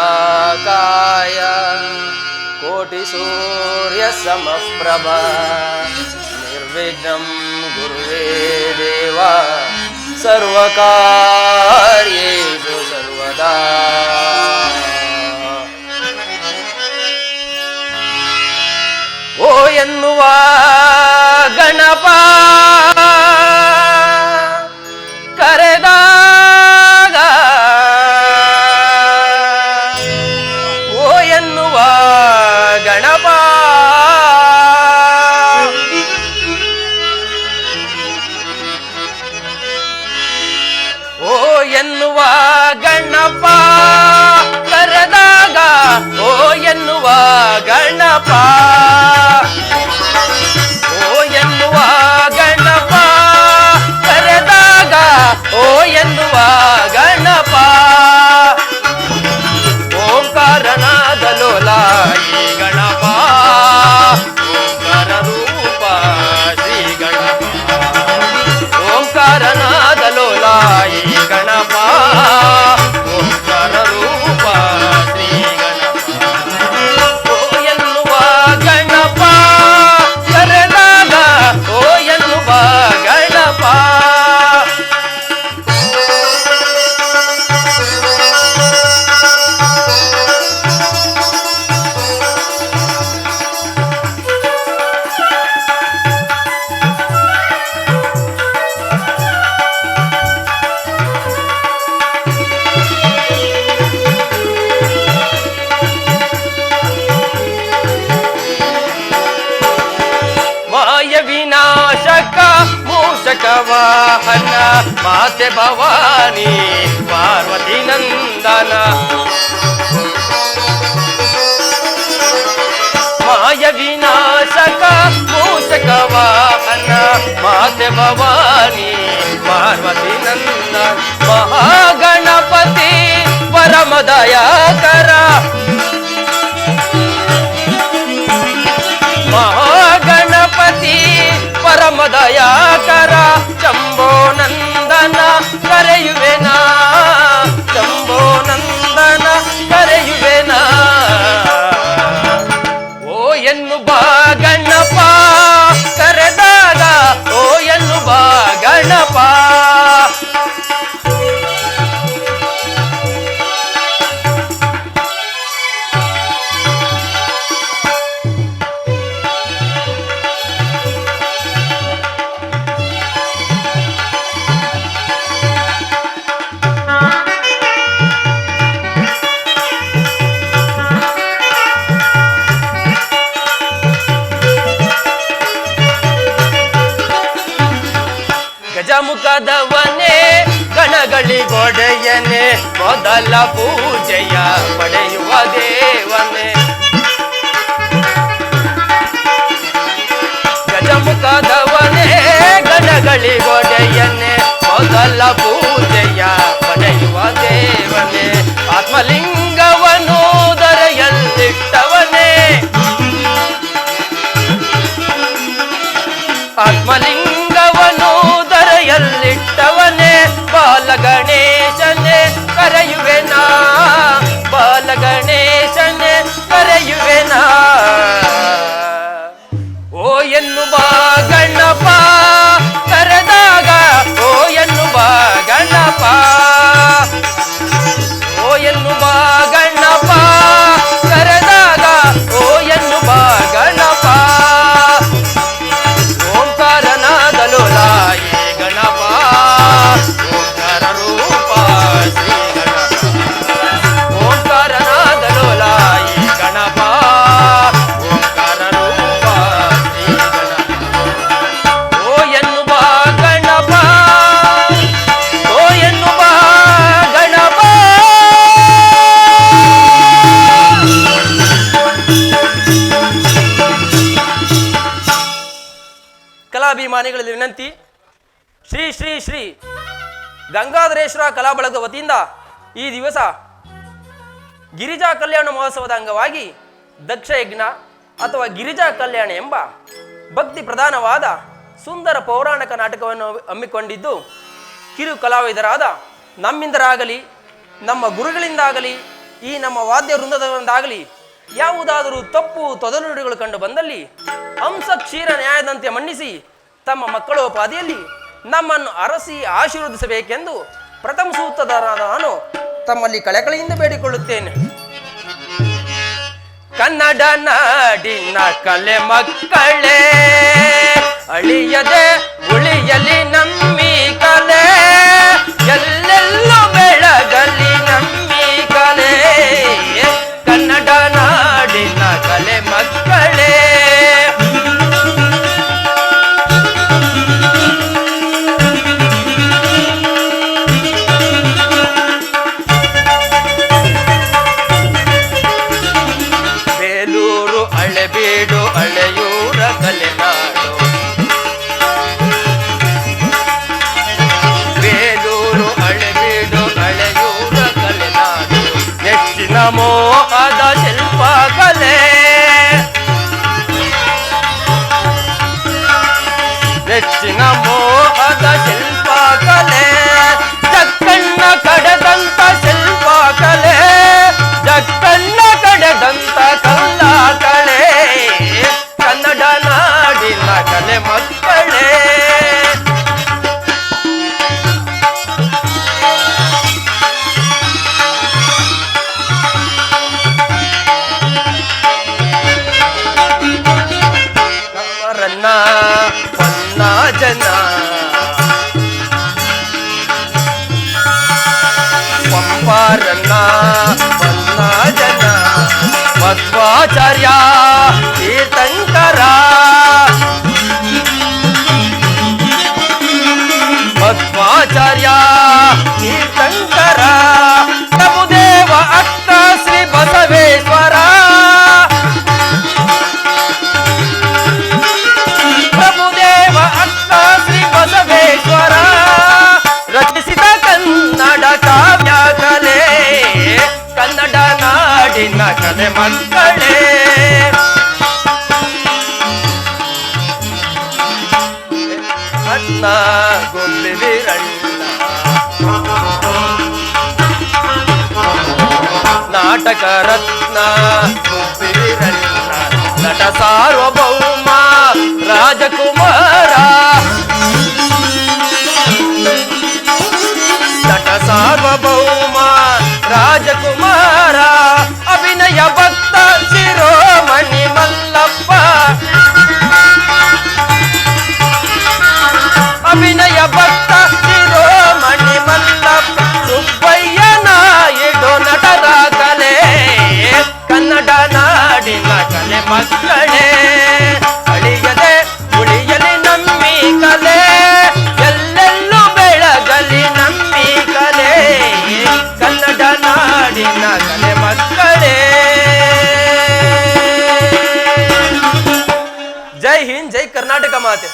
वक्रतुण्डमहाकाय कोटिसूर्यसमप्रभ निर्विघ्नं गुरुवे देवा सर्वकार्येषु सर्वदा ओ ಎನ್ನುವ ಗಣಪ ಕರೆದಾಗ ಓ ಎನ್ನುವ ಗಣಪ ಓ ಎನ್ನುವ ಗಣಪ ಕರೆದಾಗ ಓ ಎನ್ನುವ ಗಣಪ ಓ ಎನ್ನುವ ಗಣಪ ಕರೆದಾಗ ಓ ಎನ್ನುವ ಗಣಪ ಓಂಕಾರನಾದ ಲೋಲ ಈ ಗಣಪ ಓಂಕಾರ ರೂಪ ಶ್ರೀ ಗಣಪ ಓಂಕಾರನಾದ ಲೋಲ ಈ ಗಣಪ ಓಂಕಾರ ರೂಪ ಶ್ರೀ ಗಣಪ ಓ ಎನ್ನುವ ಗಣಪ ಕರೆದಾಗ ಓ ಎನ್ನುವ ಗಣಪ ವಿನಾಶಕ ಮೂಷಕ ವಾಹನ ಮಾತೆ ಭವಾನಿ ಪಾರ್ವತಿ ನಂದನ ಮಾಯ ವಿನಾಶಕ ಮೂಷಕ ವಾಹನ ಮಾತೆ ಭವಾನಿ ಪಾರ್ವತಿ ನಂದನ ಮಹಾಗಣಪತಿ ಪರಮ ದಯಾಕರ ಮಹಾಗಣಪತಿ ಪರಮ ದಯಾಕರ ಶಂಭೋ ನಂದನ ಕರೆಯುವೆನ ಶಂಭೋ ನಂದನ ಕರೆಯುವೆನ ಓ ಎನ್ನುವ ಗಣಪ ಕರೆದಾಗ ಓ ಎನ್ನುವ ಗಣಪ ಗಜಮುಖದವನೇ ಗಣಗಳಿಗೊಡೆಯನೆ ಮೊದಲ ಪೂಜೆಯ ಪಡೆಯುವ ದೇವನೇ ಗಜಮುಖದವನೇ ಗಣಗಳಿಗೊಡೆಯನೆ ಮೊದಲ ಪೂಜೆಯ ಪಡೆಯುವ ದೇವನೇ ಆತ್ಮಲಿಂಗವನು ದರೆಯಲ್ಲಿಟ್ಟವನೇ ಆತ್ಮಲಿಂಗವನು ದರೆಯಲ್ಲಿಟ್ಟವನೇ ಬಾಲಗಣೇಶನೇ ಕರೆಯುವೆನ ಬಾಲಗಣೇಶನೇ ಕರೆಯುವೆನ ಓ ಎನ್ನುವ ಗಣಪ ಕರೆದಾಗ ಓ ಎನ್ನುವ ಗಣಪ ಓ ಎನ್ನುವ ಗಣಪ ಕರೆದಾಗ ಓ ಎನ್ನುವ ಗಣಪ ಓಂಕಾರನ ಕಲಾಭಿಮಾನಿಗಳಲ್ಲಿ ವಿನಂತಿ, ಶ್ರೀ ಶ್ರೀ ಶ್ರೀ ಗಂಗಾಧರೇಶ್ವರ ಕಲಾ ಬಳಗದ ವತಿಯಿಂದ ಈ ದಿವಸ ಗಿರಿಜಾ ಕಲ್ಯಾಣ ಮಹೋತ್ಸವದ ಅಂಗವಾಗಿ ದಕ್ಷಯಜ್ಞ ಅಥವಾ ಗಿರಿಜಾ ಕಲ್ಯಾಣ ಎಂಬ ಭಕ್ತಿ ಪ್ರಧಾನವಾದ ಸುಂದರ ಪೌರಾಣಿಕ ನಾಟಕವನ್ನು ಹಮ್ಮಿಕೊಂಡಿದ್ದು, ಕಿರು ಕಲಾವಿದರಾದ ನಮ್ಮಿಂದರಾಗಲಿ ನಮ್ಮ ಗುರುಗಳಿಂದಾಗಲಿ ಈ ನಮ್ಮ ವಾದ್ಯ ವೃಂದದಿಂದಾಗಲಿ ಯಾವುದಾದರೂ ತಪ್ಪು ತೊದಲುಡಿಗಳು ಕಂಡು ಬಂದಲ್ಲಿ ಹಂಸ ಕ್ಷೀರ ನ್ಯಾಯದಂತೆ ಮನ್ನಿಸಿ ತಮ್ಮ ಮಕ್ಕಳೋಪಾದಿಯಲ್ಲಿ ನಮ್ಮನ್ನು ಅರಸಿ ಆಶೀರ್ವದಿಸಬೇಕೆಂದು ಪ್ರಥಮ ಸೂತ್ರಧಾರನಾದ ನಾನು ತಮ್ಮಲ್ಲಿ ಕಳಕಳಿಯಿಂದ ಬೇಡಿಕೊಳ್ಳುತ್ತೇನೆ. ಕನ್ನಡ ನಾಡಿನ ಕಲೆ ಮಕ್ಕಳೇ, ಅಳಿಯದೆ ಉಳಿಯಲಿ ನಮ್ಮಿ ಕಲೆ, ಎಲ್ಲೆಲ್ಲೂ ಬೆಳಗಲಿ ನಮ್ಮಿ ಕಲೆ. ಕನ್ನಡ ನಾಡಿನ ಕಲೆ ಮಕ್ಕಳೇ, ಬೇಡು ಅಳೆಯೂರ ಕಲೆನಾಡು, ಬೇಲೂರು ಅಳೆಬೀಡು ಅಳೆಯೂರ ಕಲೆನಾಡು, ನೆಚ್ಚಿನ ಮೋಹದ ಶಿಲ್ಪ ಕಲೆ, ನೆಚ್ಚಿನ ಮೋಹದ ಶಿಲ್ಪ ಕಲೆ, ಜಕ್ಕಣ್ಣ ಕಡೆದಂತ ಶಿಲ್ಪ ಕಲೆ, ಜಕ್ಕಣ್ಣ ಕಡೆದಂತ ಕಲ್ಲ ಕಲೆ. ಕನ್ನಡ ನಾಡಿನ ಕಲೆ ಮಕ್ಕಳೇ, ನಮ್ಮರನ್ನ ಪನ್ನ ಜನ ಪಂಪಾರನ್ನ ಪನ್ನ ಜನ ಮಧ್ವಾಚಾರ್ಯ ತೀರ್ಥಂಕರ, ಮಧ್ವಾಚಾರ್ಯ ತೀರ್ಥಂಕರ, ಪ್ರಭುದೇವ ಅಕ್ಕ ಶ್ರೀ ಬಸವೇಶ್ವರ, ಪ್ರಭುದೇವ ಅಕ್ಕ ಶ್ರೀ ಬಸವೇಶ್ವರ ರಚಿಸಿದ ಕನ್ನಡ ಕಾವ್ಯ ಕಲೆ. ಕನ್ನಡ ನಾಡಿನ ಕಲೆ ಮಕ್ಕಳೇ, ಅಣ್ಣ ಗೊಂಬೆ ವೀರಣ್ಣ, ನಾಟಕ ರತ್ನ ಗೊಂಬೆ ವೀರಣ್ಣ, ನಟ ಸಾರ್ವಭೌಮ ರಾಜಕುಮಾರ, ನಟ ಸಾರ್ವಭೌಮ ರಾಜಕುಮಾರ, ಅಭಿನಯ ಭಕ್ತ ಶಿರೋಮಣಿ ಮಲ್ಲಪ್ಪ, ಅಭಿನಯ ಭಕ್ತ ಶಿರೋಮಣಿ ಮಲ್ಲಪ್ಪ, ಸುಬ್ಬಯ್ಯ ನಾಯ್ಡು ನಟರ ಕಲೆ. ಕನ್ನಡ ನಾಡಿನ ಕಲೆ ಮಕ್ಕಳೇ, ಅಳಿಯದೆ ಉಳಿಯಲಿ ನಮ್ಮಿ ಕಲೆ, ಎಲ್ಲೆಲ್ಲೂ ಬೆಳಗಲಿ ನಮ್ಮಿ ಕಲೆ. ಕನ್ನಡ ನಾಡಿನ ಕಲೆ ಮಕ್ಕಳೇ. ಜೈ ಹಿಂದ್, ಜೈ ಕರ್ನಾಟಕ ಮಾತೆ.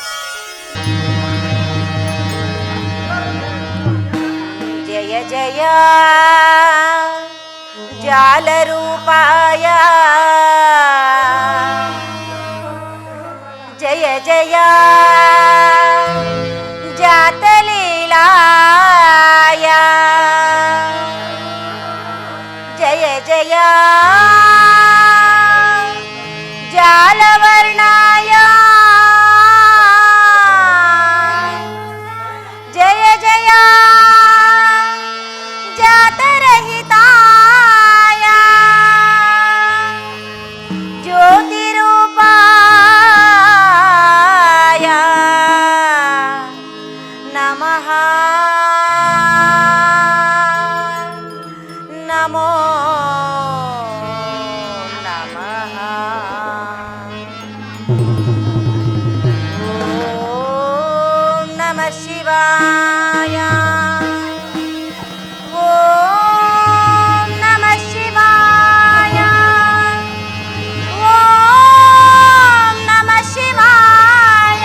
ಜಯ ಜಯ ಜಾಲರೂಪಾಯ, ಜಯ ಜಯ ಜಾತಲೀಲಾಯ, ಜಯ ಜಯ ಜಾಲವರ್ಣಾಯ, ಜಯ ಜಯ ಜಾತರಹಿತಾಯ, ಜ್ಯೋತಿರೂಪಾಯ ನಮಃ. ನಮೋ ನಮಃ. ಓಂ ನಮಃ ಶಿವಾಯ, ಓಂ ನಮಃ ಶಿವಾಯ, ಓಂ ನಮಃ ಶಿವಾಯ,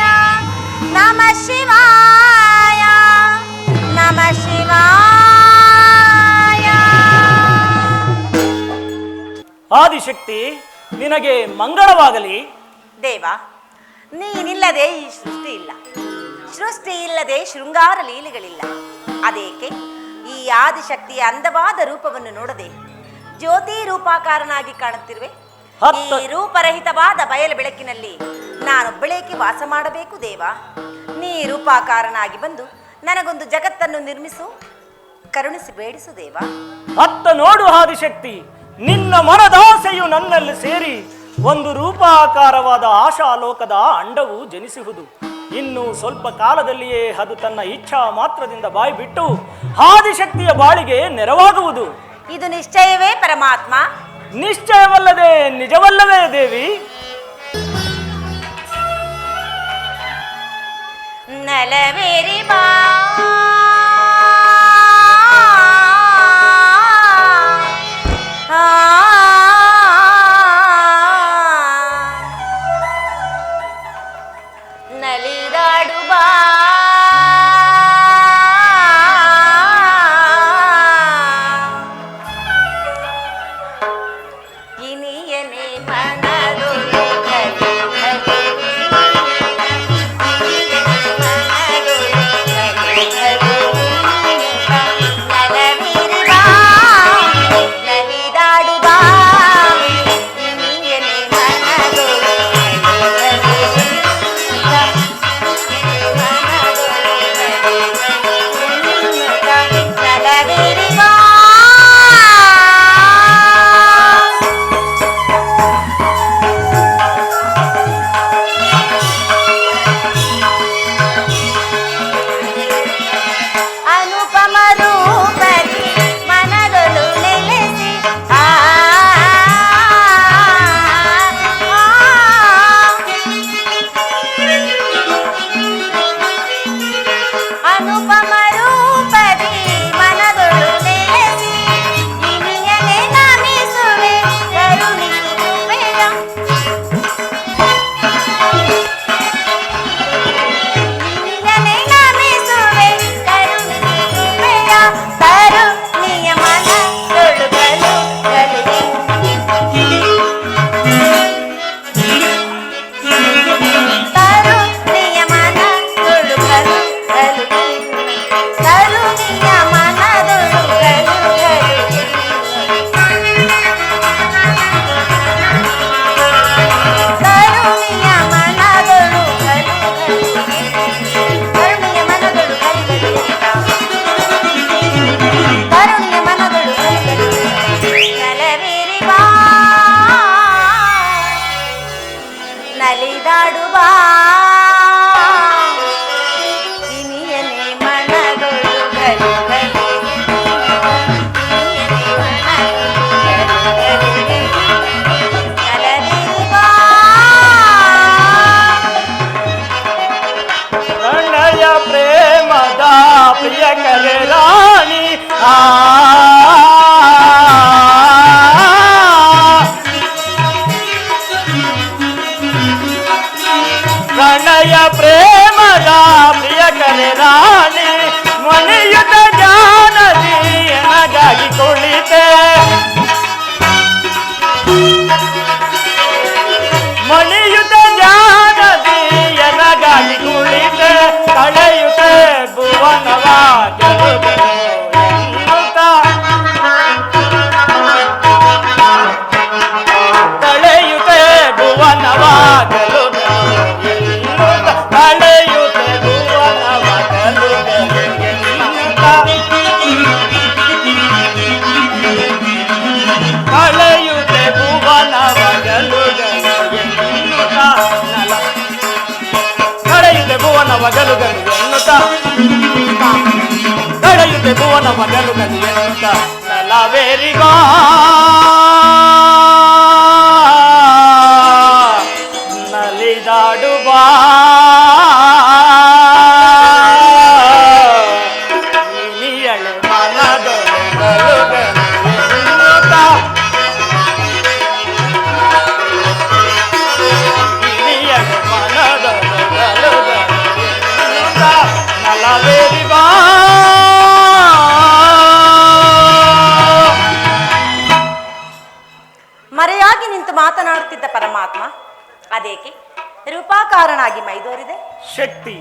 ಶಿವಾಯ ನಮಃ ಶಿವಾಯ. ಆದಿಶಕ್ತಿ, ನಿನಗೆ ಮಂಗಳವಾಗಲಿ. ದೇವ, ನೀನಿಲ್ಲದೆ ಈ ಸೃಷ್ಟಿ ಇಲ್ಲ, ಸೃಷ್ಟಿ ಇಲ್ಲದೆ ಶೃಂಗಾರ ಲೀಲೆಗಳಿಲ್ಲ. ಅದೇಕೆ ಈ ಆದಿಶಕ್ತಿಯ ಅಂದವಾದ ರೂಪವನ್ನು ನೋಡದೆ ಜ್ಯೋತಿ ರೂಪಾಕಾರನಾಗಿ ಕಾಣುತ್ತಿರುವೆ? ಈ ರೂಪರಹಿತವಾದ ಬಯಲು ಬೆಳಕಿನಲ್ಲಿ ನಾನು ಬೆಳಕಿ ವಾಸ ಮಾಡಬೇಕು ದೇವ. ನೀ ರೂಪಾಕಾರನಾಗಿ ಬಂದು ನನಗೊಂದು ಜಗತ್ತನ್ನು ನಿರ್ಮಿಸು, ಕರುಣಿಸಿ ಬೇಡಿಸು ದೇವ. ಅತ್ತ ನೋಡು ಆದಿಶಕ್ತಿ, ನಿನ್ನ ಮನದಾಸೆಯು ನನ್ನಲ್ಲಿ ಸೇರಿ ಒಂದು ರೂಪಾಕಾರವಾದ ಆಶಾಲೋಕದ ಅಂಡವು ಜನಿಸುವುದು. ಇನ್ನು ಸ್ವಲ್ಪ ಕಾಲದಲ್ಲಿಯೇ ಅದು ತನ್ನ ಇಚ್ಛಾ ಮಾತ್ರದಿಂದ ಬಾಯಿ ಬಿಟ್ಟು ಆದಿಶಕ್ತಿಯ ಬಾಳಿಗೆ ನೆರವಾಗುವುದು. ಇದು ನಿಶ್ಚಯವೇ ಪರಮಾತ್ಮ? ನಿಶ್ಚಯವಲ್ಲದೆ ನಿಜವಲ್ಲವೇ ದೇವಿ? ನಲವೇರಿ ಬಾ ನಲಿದಾಡು ಬಾ ಇನಿಯನೆ ಮನದೊಳು ನಲಿದಾಡುವ ಇನಿಯನೆ ಮನದೊಳು ಗಲು ಗಲು ನಲವಿರುವ ಪ್ರಣಯ ಪ್ರೇಮದ ಪ್ರಿಯ ಕಲೆ ರಾಣಿ ಪ್ರಣಯ ಪ್ರೇಮದ ಪ್ರಿಯ ಕಲೆ ರಾಣಿ ಮನೆಯುತ ಜಾನದಿ ಎನಗಾಗಿ ಕುಳಿತೆ ಮನೆಯುತ ಜಾನದಿ ಎನಗಾಗಿ ಕುಳಿತೆ ಕಳೆಯುತ್ತೆ ಭುವನವ ಗೆಲುಗೆಲು ಎನ್ನುತ್ತ ಕಳೆಯುತ್ತೆ ಭುವನವ ಗೆಲುಗೆಲು ಎನ್ನುತ್ತ ಕಳೆಯುತ್ತೆ ಭುವನವ ಗೆಲುಗೆಲು ಎನ್ನುತ್ತ ಕಳೆಯುತ್ತೆ ಭುವನವ ಗೆಲುಗೆಲು ಎನ್ನುತ್ತ ಕಳೆಯುತ್ತೆ ಭುವನವ ಗೆಲುಗೆಲು ಎನ್ನುತ್ತ ಕಳೆಯುತ್ತೆ ಭುವನವ ಗೆಲುಗೆಲು ಎನ್ನುತ್ತ ನಲವೇರಿಗೋ ನಲಿದಾಡುವ ಇನಿಯಳೆ ಮನದೊಳು ಗಲುಗಲು ಎನ್ನುತ್ತ ಇನಿಯಳೆ ಮನದೊಳು ಗಲುಗಲು ಎನ್ನುತ್ತ ಅದೇಕೆ ರೂಪಾಕಾರನಾಗಿ ಮೈದೋರಿದೆ? ಶಕ್ತಿ,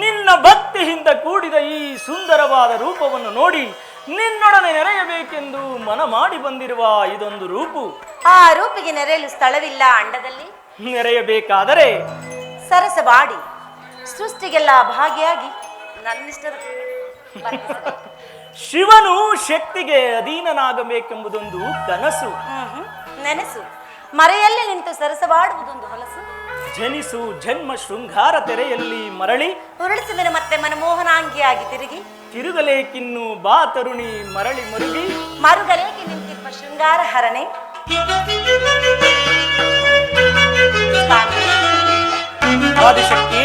ನಿನ್ನ ಭಕ್ತಿಯಿಂದ ಕೂಡಿದ ಈ ಸುಂದರವಾದ ರೂಪವನ್ನು ನೋಡಿ ನಿನ್ನೊಡನೆ ನೆರೆಯಬೇಕೆಂದು ಮನ ಮಾಡಿ ಬಂದಿರುವ ಇದೊಂದು ರೂಪು. ಆ ರೂಪಿಗೆ ನೆರೆಯಲು ಸ್ಥಳವಿಲ್ಲ ಅಂಡದಲ್ಲಿ. ನೆರೆಯಬೇಕಾದರೆ ಸರಸವಾಡಿ ಸೃಷ್ಟಿಗೆಲ್ಲ ಭಾಗಿಯಾಗಿ ನನ್ನಿಷ್ಟರು ಶಿವನು ಶಕ್ತಿಗೆ ಅಧೀನನಾಗಬೇಕೆಂಬುದೊಂದು ಕನಸು. ನೆನಸು ಮರೆಯಲ್ಲಿ ನಿಂತು ಸರಸವಾಡುವುದೊಂದು ಹೊಲಸು. ಜನಿಸು ಜನ್ಮ ಶೃಂಗಾರ ತೆರೆಯಲ್ಲಿ ಮರಳಿ ಉರುಳಿಸುವೆನು ಮತ್ತೆ ಮನಮೋಹನಾಂಗಿಯಾಗಿ ತಿರುಗಲೇಕಿನ್ನು ಬಾ ತರುಣಿ ಮರಳಿ ಮರುಗಿ ಮರುಗಲೇಕೆ ನಿಂತಿರುವ ಶೃಂಗಾರ ಹರಣೆ. ಆದಿಶಕ್ತಿ,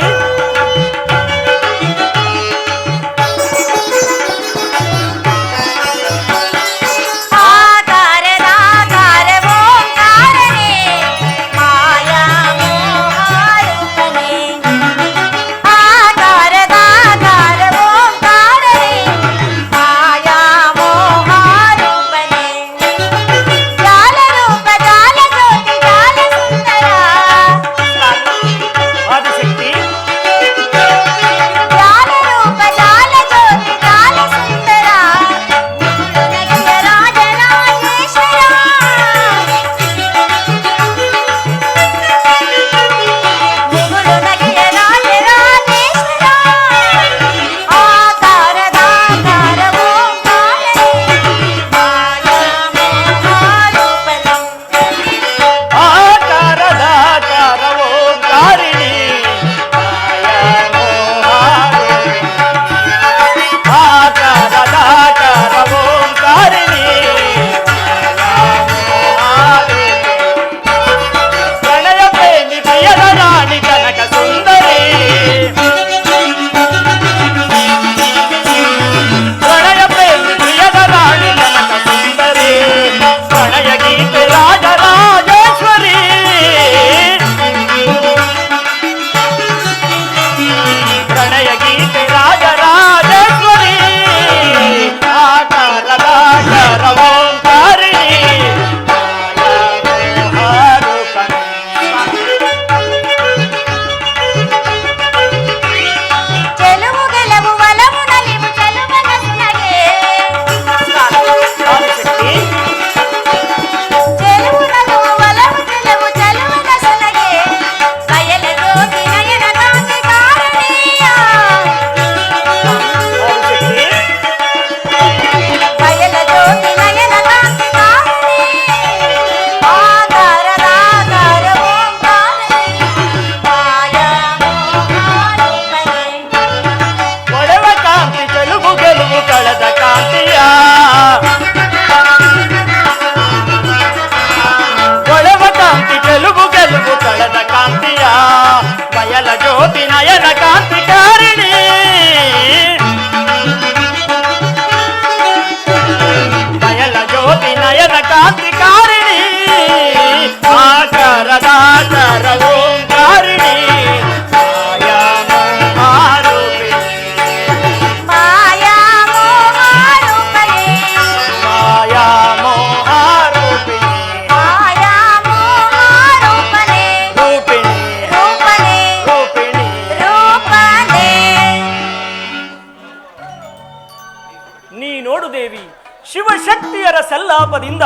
ಶಿವಶಕ್ತಿಯರ ಸಲ್ಲಾಪದಿಂದ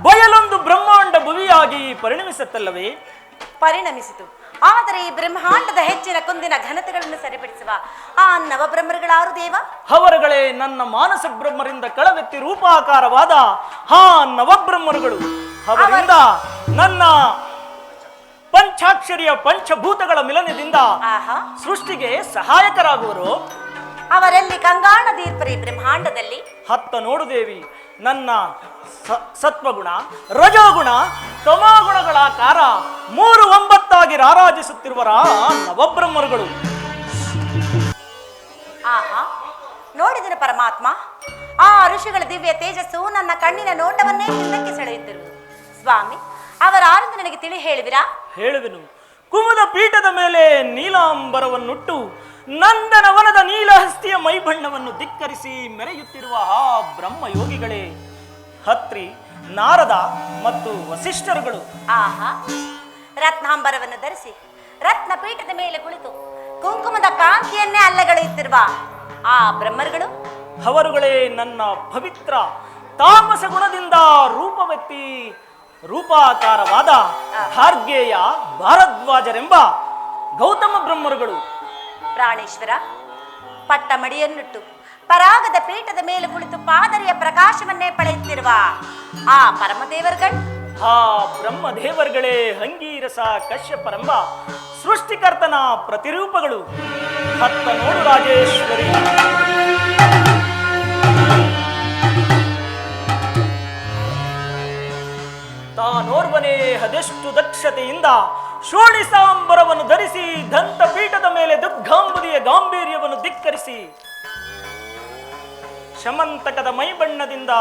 ಬಯಲೊಂದು ಬ್ರಹ್ಮಾಂಡ ಭುವಿಯಾಗಿ ಪರಿಣಮಿಸುತ್ತಲ್ಲವೇ? ಪರಿಣಮಿಸಿತು. ಆದರೆ ಈ ಬ್ರಹ್ಮಾಂಡದ ಹೆಚ್ಚಿನ ಕುಂದಿನ ಘನತೆಗಳನ್ನು ಸರಿಪಡಿಸುವ ಆ ನವಬ್ರಹ್ಮರುಗಳಾರು ದೇವ? ಅವರುಗಳೇ ನನ್ನ ಮಾನಸ ಬ್ರಹ್ಮರಿಂದ ಕಳವೆತ್ತಿ ರೂಪಾಕಾರವಾದ ಆ ನವಬ್ರಹ್ಮರುಗಳು. ಅವರಿಂದ ನನ್ನ ಪಂಚಾಕ್ಷರಿಯ ಪಂಚಭೂತಗಳ ಮಿಲನದಿಂದ ಸೃಷ್ಟಿಗೆ ಸಹಾಯಕರಾಗುವರು. ಅವರಲ್ಲಿ ಕಂಗಾಣ ದೀರ್ಪರಿ ಬ್ರಹ್ಮಾಂಡದಲ್ಲಿ ಹತ್ತ ನೋಡು ದೇವಿ, ನನ್ನ ಸತ್ವಗುಣ, ರಜೋಗುಣ, ತಮೋಗುಣಗಳ ಆಕಾರ 3-9 ರಾರಾಜಿಸುತ್ತಿರುವರ ನವಬ್ರಹ್ಮರುಗಳು. ಆಹಾ, ನೋಡಿದನು ಪರಮಾತ್ಮ. ಆ ಋಷಿಗಳ ದಿವ್ಯ ತೇಜಸ್ಸು ನನ್ನ ಕಣ್ಣಿನ ನೋಟವನ್ನೇ ಹಿಂದಕ್ಕೆ ಸೆಳೆಯುತ್ತಿರುವುದು. ಸ್ವಾಮಿ, ಅವರಾರೆಂದು ನನಗೆ ತಿಳಿ ಹೇಳುವಿರಾ? ಹೇಳುವೆನು. ಕುಮುದ ಪೀಠದ ಮೇಲೆ ನೀಲಾಂಬರವನ್ನುಟ್ಟು ನಂದನವನದ ನೀಲಹಸ್ತಿಯ ಮೈಬಣ್ಣವನ್ನು ಧಿಕ್ಕರಿಸಿ ಮೆರೆಯುತ್ತಿರುವ ಆ ಬ್ರಹ್ಮಯೋಗಿಗಳೇ ಹತ್ರಿ, ನಾರದ ಮತ್ತು ವಸಿಷ್ಠರುಗಳು. ಆಹಾ, ರತ್ನಾಂಬರವನ್ನು ಧರಿಸಿ ರತ್ನಪೀಠದ ಮೇಲೆ ಕುಳಿತು ಕುಂಕುಮದ ಕಾಂತಿಯನ್ನೇ ಅಲ್ಲಗಳೆಯುತ್ತಿರುವ ಆ ಬ್ರಹ್ಮರುಗಳು ಅವರುಗಳೇ ನನ್ನ ಪವಿತ್ರ ತಾಮಸ ಗುಣದಿಂದ ರೂಪವೆತ್ತಿ ರೂಪಾಕಾರವಾದ ಗಾರ್ಗೇಯ ಭಾರದ್ವಾಜರೆಂಬ ಗೌತಮ ಬ್ರಹ್ಮರುಗಳು. ಪ್ರಾಣೇಶ್ವರ, ಪಟ್ಟ ಮಡಿಯನ್ನಿಟ್ಟು ಪರಾಗದ ಪೀಠದ ಮೇಲೆ ಕುಳಿತು ಪಾದರಿಯ ಪ್ರಕಾಶವನ್ನೇ ಪಡೆಯುತ್ತಿರುವ ಆ ಪರಮದೇವರುಗಳು, ಆ ಬ್ರಹ್ಮದೇವರುಗಳೇ ಅಂಗೀರಸ ಕಶ್ಯಪರೆಂಬ ಸೃಷ್ಟಿಕರ್ತನ ಪ್ರತಿರೂಪಗಳು. ಹತ್ತ ನೋಡು ರಾಜೇಶ್ವರಿ, ತಾನೋರ್ವನೇ ಅದೆಷ್ಟು ದಕ್ಷತೆಯಿಂದ ಷೋಡಿಸಾಂಬರವನ್ನು ಧರಿಸಿ ದಂತಪೀಠದ ಮೇಲೆ ದುರ್ಗಾಂಬುದಿಯ ಗಾಂಭೀರ್ಯವನ್ನು ಧಿಕ್ಕರಿಸಿ ಶಮಂತಕದ ಮೈಬಣ್ಣದಿಂದ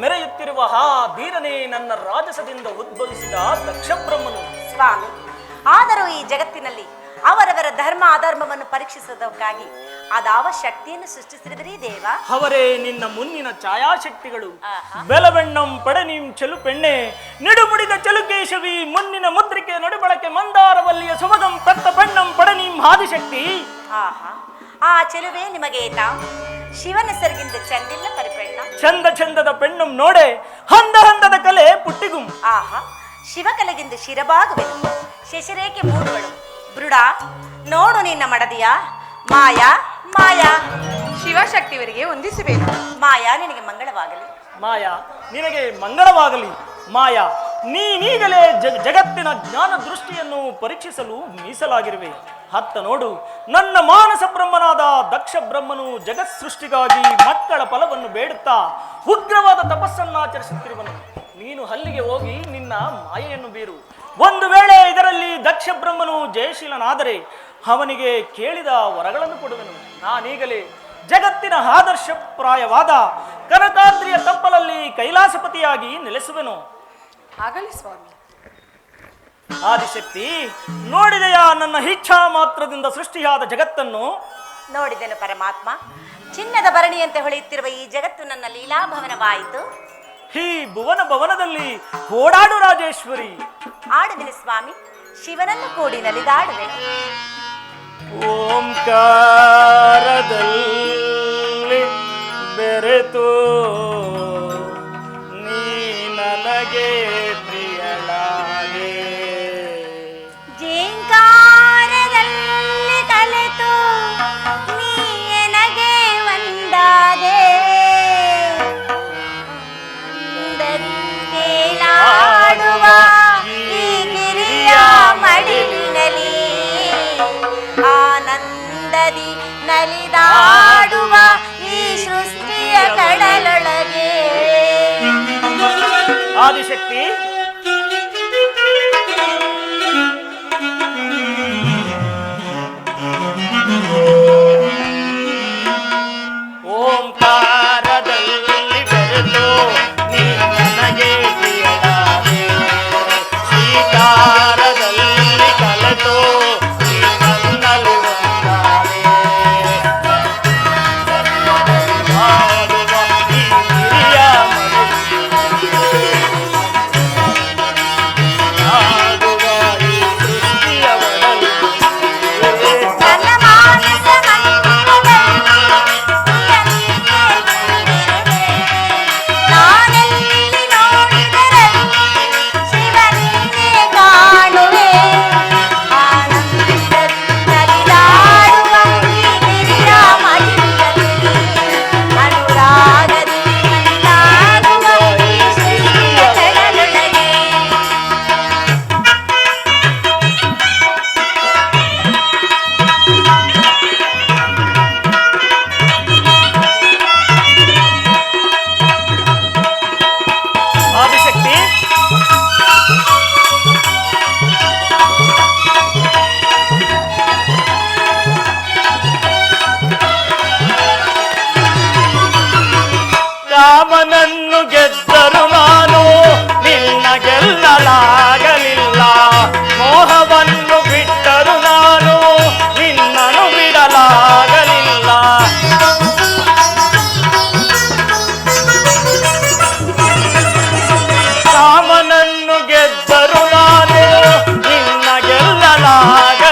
ಮೆರೆಯುತ್ತಿರುವ ಆ ಧೀರನೇ ನನ್ನ ರಾಜಸದಿಂದ ಉದ್ಭವಿಸಿದ ದಕ್ಷ ಬ್ರಹ್ಮನು. ಸ್ವಾಮಿ, ಆದರೂ ಈ ಜಗತ್ತಿನಲ್ಲಿ ಅವರವರ ಧರ್ಮ ಅಧರ್ಮವನ್ನು ಪರೀಕ್ಷಿಸುವುದಕ್ಕಾಗಿ ಅದಾವ ಶಕ್ತಿಯನ್ನು ಸೃಷ್ಟಿಸಿರುವಿರಿ ದೇವ. ಅವರೇ ನಿನ್ನ ಮುನ್ನಿನ ಛಾಯಾಶಕ್ತಿಗಳು. ಬೆಲವೆಣ್ಣಂ ಪಡನೀಂ ಚೆಲುಪೆಣ್ಣೆ ನಿಡುಮುಡಿದ ಚೆಲುಕೇಶವಿ ಮುನ್ನಿನ ಮುದ್ರಿಕೆ ನಡುಬಳಕೆ ಮಂದಾರವಲ್ಲಿಯ ಸುಮಗಂ ಪತ್ತ ಪೆಣ್ಣಂ ಪಡನೀಂ ಆದಿಶಕ್ತಿ. ಆಹಾ, ಆ ಚೆಲುವೆ ನಿಮಗೆ ಶಿವನ ಸೆರಗಿಂದ ಚಂದಿಲ್ಲ ಪರಿಪೆಣ್ಣ. ಚಂದ ಚಂದದ ಪೆಣ್ಣಂ ನೋಡೆ ಹಂದ ಹಂದದ ಕಲೆ ಪುಟ್ಟಿಗುಂ. ಆಹಾ, ಶಿವಕಲೆಗಿಂದು ಶಿರಬಾಗುವೆನು ಶಶಿರೇಖೆ ಮೂಡುವಳು. ಬೃಡ ನೋಡು ನಿನ್ನ ಮಡದಿಯ ಮಾಯಾ ಮಾಯಾ. ಶಿವಶಕ್ತಿಯವರಿಗೆ ವಂದಿಸಬೇಕು. ಮಾಯಾ, ನಿನಗೆ ಮಂಗಳವಾಗಲಿ. ಮಾಯಾ, ನಿನಗೆ ಮಂಗಳವಾಗಲಿ. ಮಾಯಾ, ನೀನೀಗಲೇ ಜಗತ್ತಿನ ಜ್ಞಾನ ದೃಷ್ಟಿಯನ್ನು ಪರೀಕ್ಷಿಸಲು ಮೀಸಲಾಗಿರುವೆ. ಹತ್ತ ನೋಡು, ನನ್ನ ಮಾನಸ ಬ್ರಹ್ಮನಾದ ದಕ್ಷ ಬ್ರಹ್ಮನು ಜಗತ್ ಸೃಷ್ಟಿಗಾಗಿ ಮಕ್ಕಳ ಫಲವನ್ನು ಬೇಡುತ್ತಾ ಉಗ್ರವಾದ ತಪಸ್ಸನ್ನಾಚರಿಸುತ್ತಿರುವನು. ನೀನು ಅಲ್ಲಿಗೆ ಹೋಗಿ ನಿನ್ನ ಮಾಯೆಯನ್ನು ಬೀರು. ಒಂದು ವೇಳೆ ಇದರಲ್ಲಿ ದಕ್ಷ ಬ್ರಹ್ಮನು ಜಯಶೀಲನಾದರೆ ಅವನಿಗೆ ಕೇಳಿದ ವರಗಳನ್ನು ಕೊಡುವೆನು. ನಾನೀಗಲೇ ಜಗತ್ತಿನ ಆದರ್ಶಪ್ರಾಯವಾದ ಕನಕಾದ್ರಿಯ ತಪ್ಪಲಲ್ಲಿ ಕೈಲಾಸಪತಿಯಾಗಿ ನೆಲೆಸುವೆನು. ಆಗಲಿ ಸ್ವಾಮಿ. ಆದಿಶಕ್ತಿ, ನೋಡಿದೆಯಾ ನನ್ನ ಇಚ್ಛಾ ಮಾತ್ರದಿಂದ ಸೃಷ್ಟಿಯಾದ ಜಗತ್ತನ್ನು? ನೋಡಿದೆನು ಪರಮಾತ್ಮ. ಚಿನ್ನದ ಭರಣಿಯಂತೆ ಹೊಳೆಯುತ್ತಿರುವ ಈ ಜಗತ್ತು ನನ್ನ ಲೀಲಾಭವನವಾಯಿತು. ಈ ಭುವನ ಭವನದಲ್ಲಿ ಓಡಾಡು ರಾಜೇಶ್ವರಿ. ಆಡುವೆನು ಸ್ವಾಮಿ, ಶಿವನನ್ನು ಕೂಡಿ ನಲಿದಾಡುವೆನು. ಓಂಕಾರದಲ್ಲಿ ಬೆರೆತು ನೀ ನನಗೆ ಪ್ರಿಯಳಾಗೆ, ಜೇಂಕಾರದಲ್ಲಿ ಕಲೆತು ನೀ ನನಗೆ ಒಂದಾದೆ, ತೇಲಾಡುವ ಈ ಗಿರಿಯ ಮಡಿಲಿನಲ್ಲಿ ಆನಂದದಿ ನಲಿದಾಡುವ ಈ ಸೃಷ್ಟಿಯ ಕಡಲೊಳಗೆ. ಆದಿಶಕ್ತಿ, ಓಂಕಾರದಲ್ಲಿ ಬೆರೆತು ನೀ ನನಗೆ ಪ್ರಿಯಳಾಗೆ, ಶ್ರೀಕಾರದಲ್ಲಿ ಕಲೆತು ನೀ ನನ್ನಲ್ಲಿ ಒಂದಾದೆ, ಆಡುವ ಈ ಗಿರಿಯ ಮಡಿಲಿನಲ್ಲಿ ಆಡುವ ಈ ಸೃಷ್ಟಿಯ ಒಡಲು. ನನ್ನ ಮಾನಸ ನಾನೆಲ್ಲಿ ನೋಡಿದರಲ್ಲಿ ಶಿವನೇ ಕಾಣುವೆ, ಆನಂದದಿ ನಲಿದಾಡುವ ಈ ಗಿರಿಯ ಮಡಿಲಿನಲ್ಲಿ ಅನುರಾಗದಿ ನಲಿದಾಡುವ ಈ ಸೃಷ್ಟಿಯ ಕಡಲೊಳಗೆ. ಆದಿಶಕ್ತಿ, ರಾಮನನ್ನು ಗೆದ್ದರು ನಾನು ನಿನ್ನ ಗೆಲ್ಲಲಾಗಲಿಲ್ಲ, ಮೋಹವನ್ನು ಬಿಟ್ಟರು ನಾನು ನಿನ್ನನ್ನು ಬಿಡಲಾಗಲಿಲ್ಲ. ರಾಮನನ್ನು ಗೆದ್ದರು ನಾನು ನಿನ್ನ ಗೆಲ್ಲಲಾಗ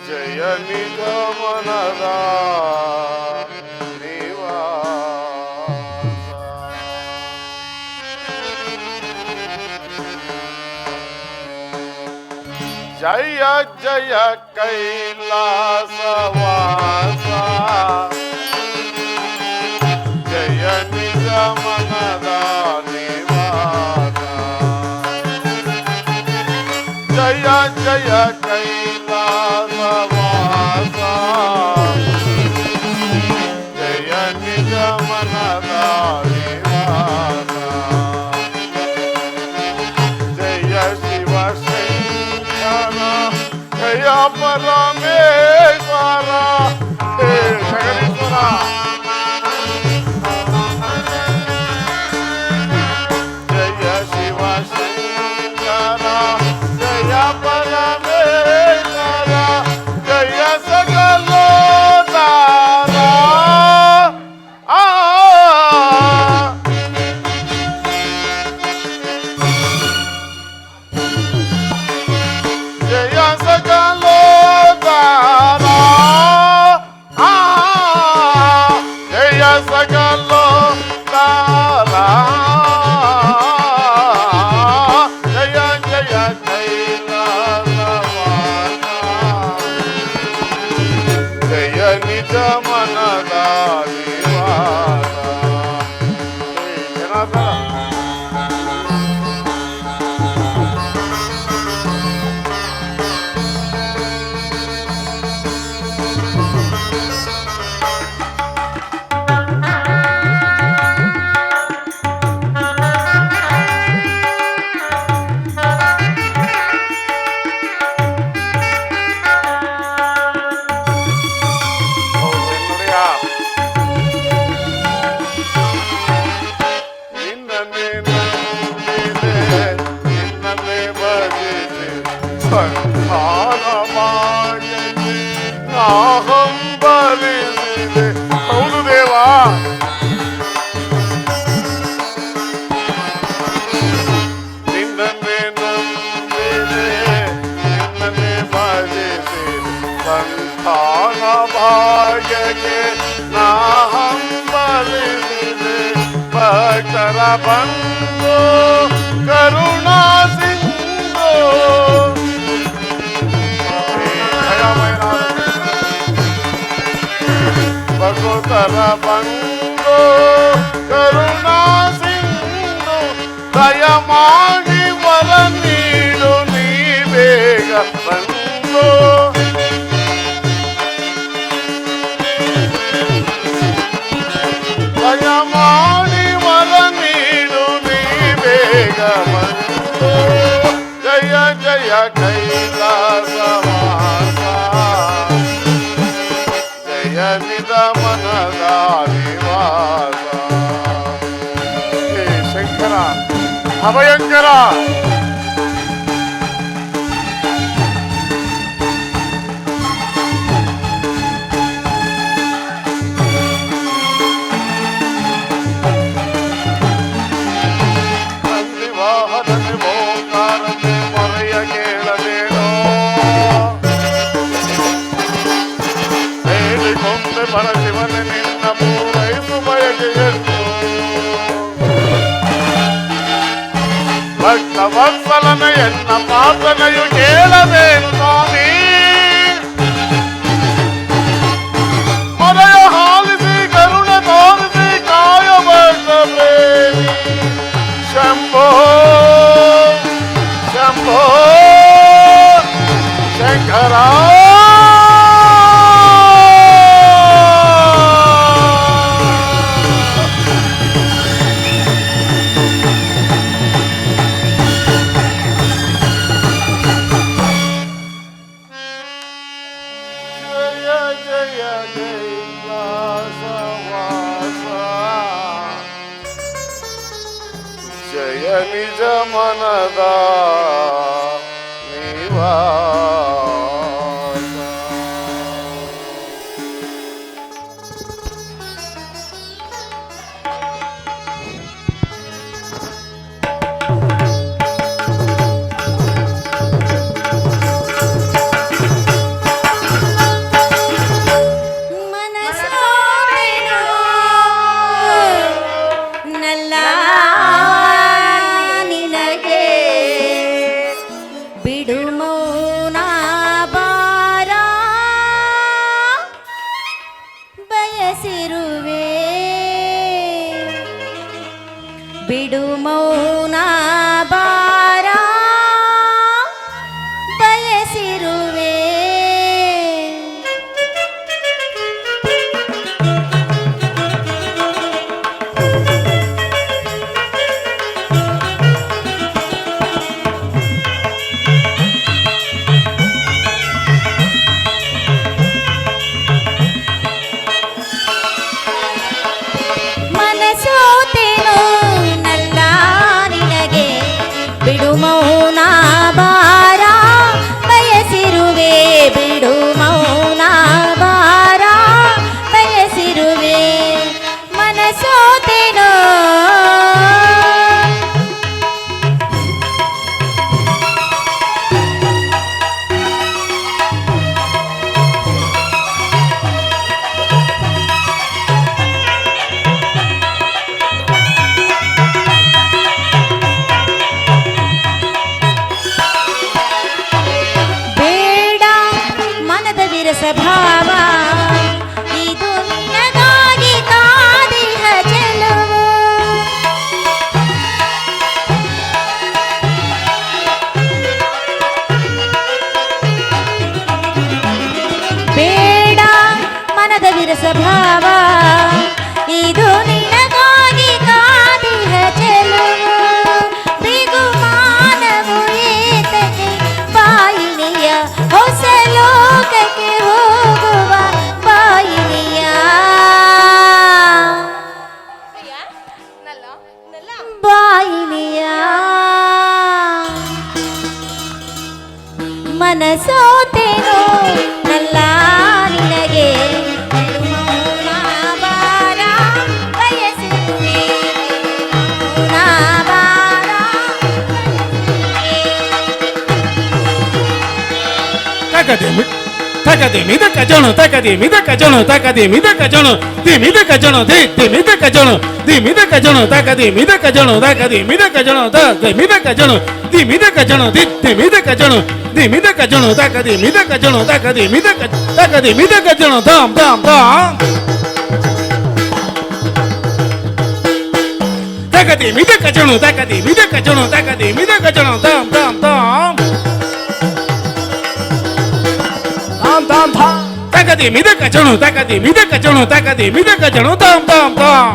ಜಯ ನಿಗಮನದ ಜಯ ಜಯ ಕೈಲಾಸವಾಸ ಜಯ ನಿಗಮನದ ನಿವಾಸ ಜಯ ಜಯ ಕೈಲಾಸವಾಸ ಜಯ ನಿಗಮನದ ನಿವಾಸ ಜಯ ಶಿವ ಜಯ ಪರಮೇಶ್ವರ ಹೇ ಜಗದೀಶ್ವರ ಜಯ ಶಿವ ಶಂಕರ ಜಯ ಪರಮೇಶ್ವರ ಜಯ ಸಕಲೋದಾರ ಜಯ ಸಕಲೋದಾರ ಜಯ ಸಕಲೋದಾರ ಜಯ ಜಯ ಕೈಲಾಸವಾಸ ಜಯ ನಿಜ ಮನದ ನಿವಾಸ ಹೇ ಜನಾರ್ದನ ಹೌದು ದೇವಾ ನಿನ್ನನ್ನೇ ನಂಬಿದೆ ನಿನ್ನನ್ನೇ ಭಜಿಸಿ ಸಂತಾನ ಭಾಗ್ಯಕ್ಕೆ ನಾ ಹಂಬಲಿಸಿದೆ ಭಕ್ತರ ಬಂದು ಕರುಣಾ ಸಿಂಧು ಭಗವತರ ಬಂದು ಕರುಣಾ ಸಿಂಧು ದಯ ಮಾಡಿ ವರ ನೀಡು ನೀ ಬೇಗ ಬಂದು ದಯ ಮಾಡಿ ವರ ನೀಡು ನೀ ಬೇಗ ಬಂದು ಜಯ ಜಯ ಕೈಲಾಸವಾಸ ಜಯ ನಿಧ ಮನದ ನಿವಾಸ ಹೇ ಶಂಕರ ಅಭಯಂಕರ ನಂದಿ ವಾಹನನೆ ಓಂಕಾರನೆ ಮೊರೆಯ ಕೇಳಬೇಡೋ ಹೇಳಿಕೊಂಡೆ ಪರಶಿವನ ನಿನ್ನ ಪೂರೈಸು ಬಯಕೆಯನ್ನು ಭಕ್ತ ವತ್ಸಲನ ಎನ್ನ ಪ್ರಾರ್ಥನೆಯು ಕೇಳಬೇನು ಸ್ವಾಮಿ ಮೊರೆಯ ಹಾಲಿಸಿ ಕರುಣೆ ತೋರಿಸಿ ಕಾಯ ಭಕ್ತ ಪ್ರೇಮಿ ಶಂಭೋ ಶಂಭೋ ಶಂಕರ ಜಯ ನಿಜ ಬಿಡು ಮೌನ ಬಾರ ಬಯಸಿರುವೆ ಮನಸೋತೆನೋ ನಲ್ಲ ನಿನಗೆ ಬಿಡು ಮೌನ ಬಾರ ಬಯಸಿರುವೆ ಬಿಡು ಮೌನ ಬಾರ ಬಯಸಿರುವೆ ಮನಸೋತೆನೋ ಬೇಡ ಮನದ ವಿರಸಭಾವ ಇದು ನಿನಗಾಗಿ ಕಾದಿಹ ಚೆಲುವು ಬೇಡ ಮನದ ವಿರಸಭಾವ ಇದು ನಿನಗಾಗಿ ಕಾದಿಹ ಚೆಲುವು ಬಿಗುಮಾನವು ಏತಕ್ಕೆ ಬಾಯಿನಿಯ ಹೊಸ ಲೋಕಕ್ಕೆ ಹೋಗುವ ಬಾಯಿನಿಯ ಬಾಯಿನಿಯ ಮನಸೋತೆನೋ ನಲ್ಲ ನಿನಗೆ ಬಿಡು ಮೌನ ಬಾರ ಬಯಸಿರುವೆ ಮೌನ ಬಾರ Takademi da kajono, takademi da kajono, takademi da kajono, demi da kajono, demi da kajono, demi da kajono, takademi da kajono, takademi da kajono, demi da kajono, demi da kajono, demi da kajono, demi da kajono, takademi da kajono, takademi da kajono, dam dam dam. Takademi da kajono, takademi da kajono, takademi da kajono, dam dam dam. ತಾಮ್ ತಾಮ್ ಥಾಮ್ Takademi da kajono, takademi da kajono, takademi da kajono, dam dam dam.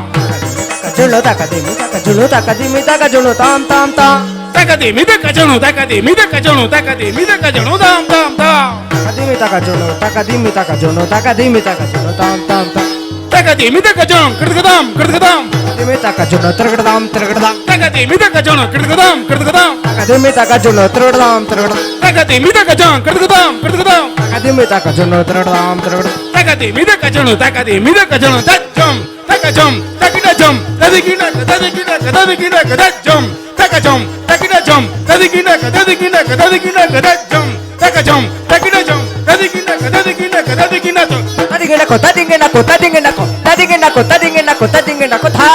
ಕಜುಳು ತಕದಿಮಿ ತಕಜುಳು ತಕದಿಮಿ ತಕಜುಳು ತಾಮ್ ತಾಮ್ ತಾಮ್ Takademi da kajono, takademi da kajono, takademi da kajono, dam dam dam. ತಕದಿಮಿ ತಕಜುಳು ತಕದಿಮಿ ತಕಜುಳು ತಕದಿಮಿ ತಕಜುಳು ತಾಮ್ ತಾಮ್ ತಾಮ್ Takademi da kajono, kridgadam, kridgadam. ತಕದಿಮಿ ತಕಜುಳು ತಿರುಗಡದಾಮ್ ತಿರುಗಡದಾಮ್ Takademi da kajono, kridgadam, kridgadam. ತಕದಿಮಿ ತಕಜುಳು ತಿರುಗಡದಾಮ್ ತಿರುಗಡದಾಮ್ Takademi da kajono, kridgadam, kridgadam. ತಕದಿಮಿ ತಕಜುಳು ತಿರುಗಡದಾಮ್ ತಿರುಗಡದಾಮ್ Takademi da kajono, takademi da kajono, tajam, takajam, takidajam, tadigina, tadigina, tadigina, tajam, takajam, takidajam, tadigina, tadigina, tadigina, tajam, takajam, takidajam, tadigina, tadigina, tadigina. ತದಿಗಿಣಕೋ ತದಿಗಿಣಕೋ ತದಿಗಿಣಕೋ ತದಿಗಿಣಕೋ ತದಿಗಿಣಕೋ ತದಿಗಿಣಕೋ ಥಾ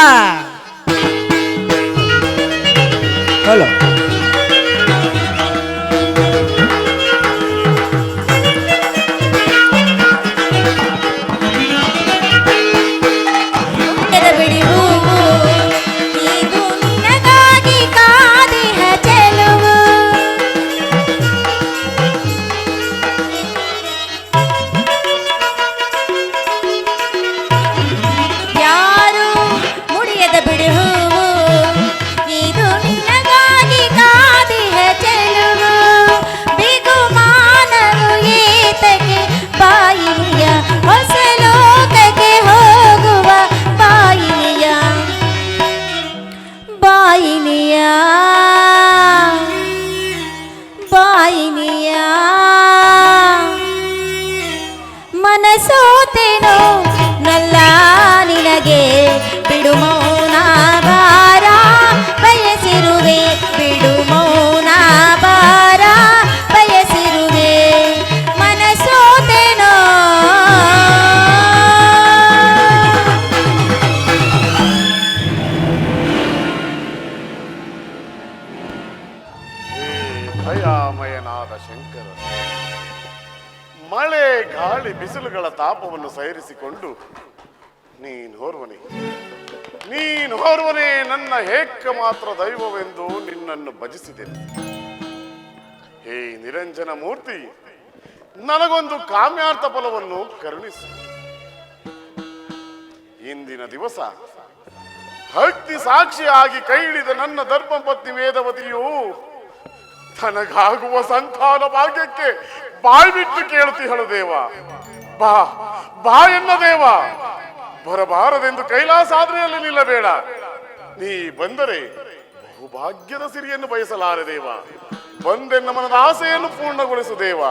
hello ಬಿಡಿ ಹೂವು ಇದು ನಿನಗಾಗಿ ಕಾದಿಹ ಚೆಲುವು ಯಾರು ಮುಡಿಯದ ಬಿಡಿ ಹೂವು ಇದು ನಿನಗಾಗಿ ದಯಾಮಯನಾದ ಶಂಕರ ಮಳೆ ಗಾಳಿ ಬಿಸಿಲುಗಳ ತಾಪವನ್ನು ಸೈರಿಸಿಕೊಂಡು ನೀನೋರ್ವನೇ ನನ್ನ ಏಕ ಮಾತ್ರ ದೈವವೆಂದು ನಿನ್ನನ್ನು ಭಜಿಸಿದೆನು. ಹೇ ನಿರಂಜನ ಮೂರ್ತಿ, ನನಗೊಂದು ಕಾಮ್ಯಾರ್ಥ ಫಲವನ್ನು ಕರುಣಿಸು. ಇಂದಿನ ದಿವಸ ಅಗ್ನಿ ಸಾಕ್ಷಿಯಾಗಿ ಕೈ ಹಿಡಿದ ನನ್ನ ಧರ್ಮಪತ್ನಿ ವೇದವತಿಯು ತನಗಾಗುವ ಸಂತಾನ ಭಾಗ್ಯಕ್ಕೆ ಬಾಯ್ಬಿಟ್ಟು ಕೇಳುತ್ತೀಹಳು ದೇವ. ಬಾ ಬಾ ಎನ್ನ ದೇವ, ಬರಬಾರದೆಂದು ಕೈಲಾಸಾದ್ರೆಯಲ್ಲಿ ನಿಲ್ಲಬೇಡ. ನೀ ಬಂದರೆ ಬಹುಭಾಗ್ಯದ ಸಿರಿಯನ್ನು ಬಯಸಲಾರೆ ದೇವ. ಬಂದೆನ್ನ ಮನದ ಆಸೆಯನ್ನು ಪೂರ್ಣಗೊಳಿಸು ದೇವ.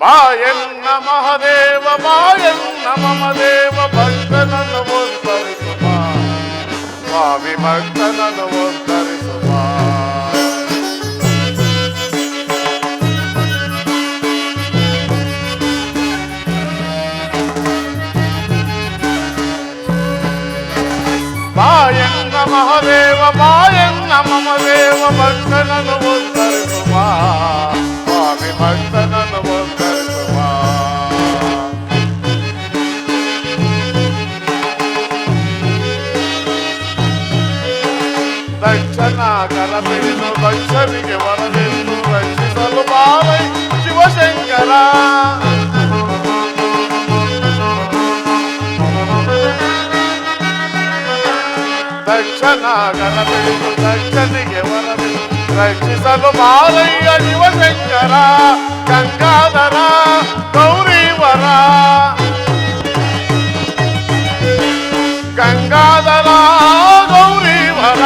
ಬಾ ಎನ್ನ ಮಹದೇವ, ಬಾ ಎನ್ನ ಮಮದೇವ, ಭಕ್ತನನ್ನು ಉದ್ಧರಿಸು ಬಾ, ಸ್ವಾಮಿ ಭಕ್ತನನ್ನು ಉದ್ಧರಿಸು ಬಾ. ಬಾಯನ್ನ ಮಹದೇವ, ಬಾಯನ್ನ ಮಮದೇವ, ಭಕ್ತನನ್ನು ಉದ್ಧರಿಸು ಬಾ, ಸ್ವಾಮಿ ಭಕ್ತನನ್ನು ಉದ್ಧರಿಸು ಬಾ. ದಕ್ಷನ ಕರಬಿಡಿದು ದಕ್ಷನಿಗೆ ವರವೆಂದು ರಕ್ಷಿಸಲು ಬಾರೈ ಶಿವಶಂಕರ. ದಕ್ಷನ ಕರಬಿಡಿದು ದಕ್ಷನಿಗೆ ವರವೆಂದು ರಕ್ಷಿಸಲು ಬಾರಯ್ಯ ಶಿವಶಂಕರ. ಗಂಗಾಧರ ಗೌರೀವರ, ಗಂಗಾಧರ ಗೌರೀವರ,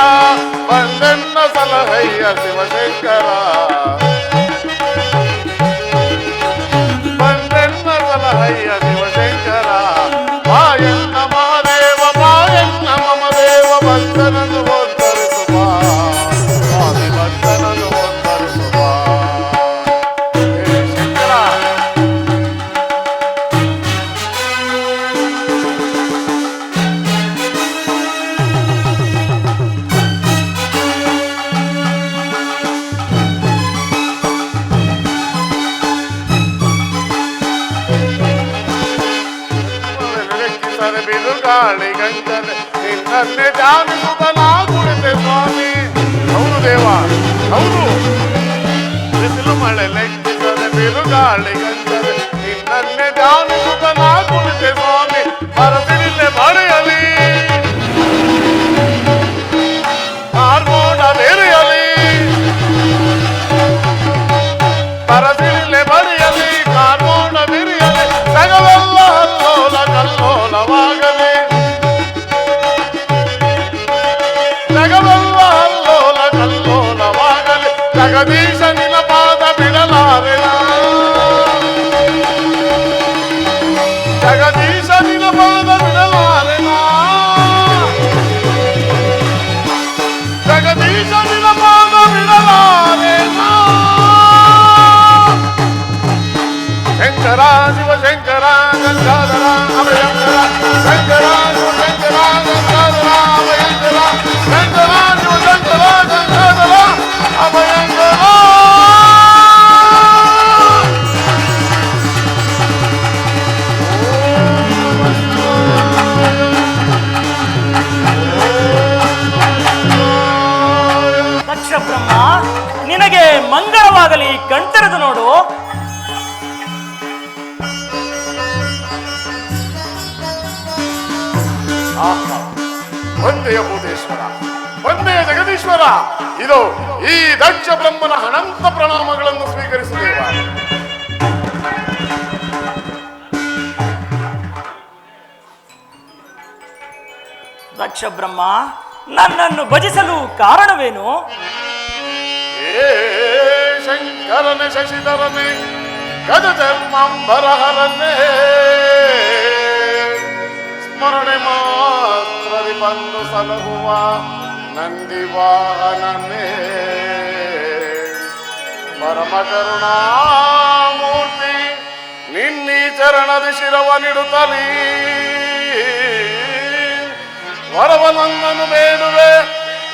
ಬಂದೆನ್ನ ಸಲಹಯ್ಯ ಶಿವಶಂಕರ. ಬಂದೆನ್ನ ಸಲಹಯ್ಯ ಶಿವಶಂಕರ. ಬಾಯನ್ನ ಮಹಾದೇವ, ಬಾಯನ್ನ ಮಮದೇವ, ಭಕ್ತನನ್ನು ಉದ್ಧರಿಸು ಬಾ, ಸ್ವಾಮಿ ಭಕ್ತನನ್ನು ಉದ್ಧರಿಸು ಬಾ. ಹೇ ಶಂಕರ, ಬಿರುಗಾಳಿ ಗಂಟಲೆ ನಿನ್ನನ್ನೇ ಧ್ಯಾನಿಸುತ್ತಲಾ ಕುಳಿತೆ ಸ್ವಾಮಿ. ಹೌದು ದೇವ, ಹೌದು. ಬಿಸಿಲು ಮಳೆ ಲೆಕ್ಕಿಸದೆ ಬಿರುಗಾಳಿ ಗಂಟಲೆ ನಿನ್ನನ್ನೇ ಧ್ಯಾನಿಸುತ್ತಲಾ ಕುಳಿತೆ ಸ್ವಾಮಿ. ಬರಸಿರಿಲೆ ಮಳೆಯಲಿ, ಕಾರ್ಮೋಡ ಬೇರೆಯಲಿ, ಬರಸಿರಿಲೆ ಮಳೆಯಲಿ, ಕಾರ್ಮೋಡ ಬೇರೆಯಲಿ, ಜಗವೆಲ್ಲ ಅಲ್ಲೋಲ ಕಲ್ಲೋಲವಾಗಲಿ, ಜಗವೆಲ್ಲ ಅಲ್ಲೋಲ ಕಲ್ಲೋಲವಾಗಲಿ. ಜಗದೀಶ ನಿನ್ನ ಪಾದ ಬಿಡಲಾರೆನ, ಜಗದೀಶ ನಿನ್ನ ಪಾದ ಬಿಡಲಾರೆನ, ಜಗದೀಶ ನಿನ್ನ ಪಾದ ಬಿಡಲಾರೆನ. ಶಂಕರ ಶಿವಶಂಕರ ಗಂಗಾಧರ ಅಭಯಂಕರ, ಶಂಕರ ಶಿವಶಂಕರ ಗಂಗಾಧರ ಅಭಯಂಕರ, ಶಂಕರ ಶಿವಶಂಕರ ಗಂಗಾಧರ ಅಭಯಂಕರ. ದಕ್ಷ ಬ್ರಹ್ಮ, ನಿನಗೆ ಮಂಗಳವಾಗಲಿ, ಕಣ್ತೆರೆದು ನೋಡು. ವಂದೆಯ ಭೂತೇಶ್ವರ, ವಂದೆಯ ಜಗದೀಶ್ವರ, ಇದು ಈ ದಕ್ಷ ಬ್ರಹ್ಮನ ಅನಂತ ಪ್ರಣಾಮಗಳನ್ನು ಸ್ವೀಕರಿಸುತ್ತೇವ. ದಕ್ಷ ಬ್ರಹ್ಮ, ನನ್ನನ್ನು ಭಜಿಸಲು ಕಾರಣವೇನು? ಏ ಶಂಕರನೆ ಶಶಿಧರನೆ ಗಜ ಚರ್ಮಾಂಬರಹರನೆ, ಸ್ಮರಣೆ ಮಾತ್ರದಿ ಬಂದು ಸಲಹುವ ನಂದಿವಾಹನನೇ, ಪರಮ ಕರುಣಾಮೂರ್ತಿ ನಿನ್ನೀ ಚರಣದಿ ಶಿರವನಿಡುತ್ತಲೀ ವರವನಂದನು ಬೇಡುವೆ,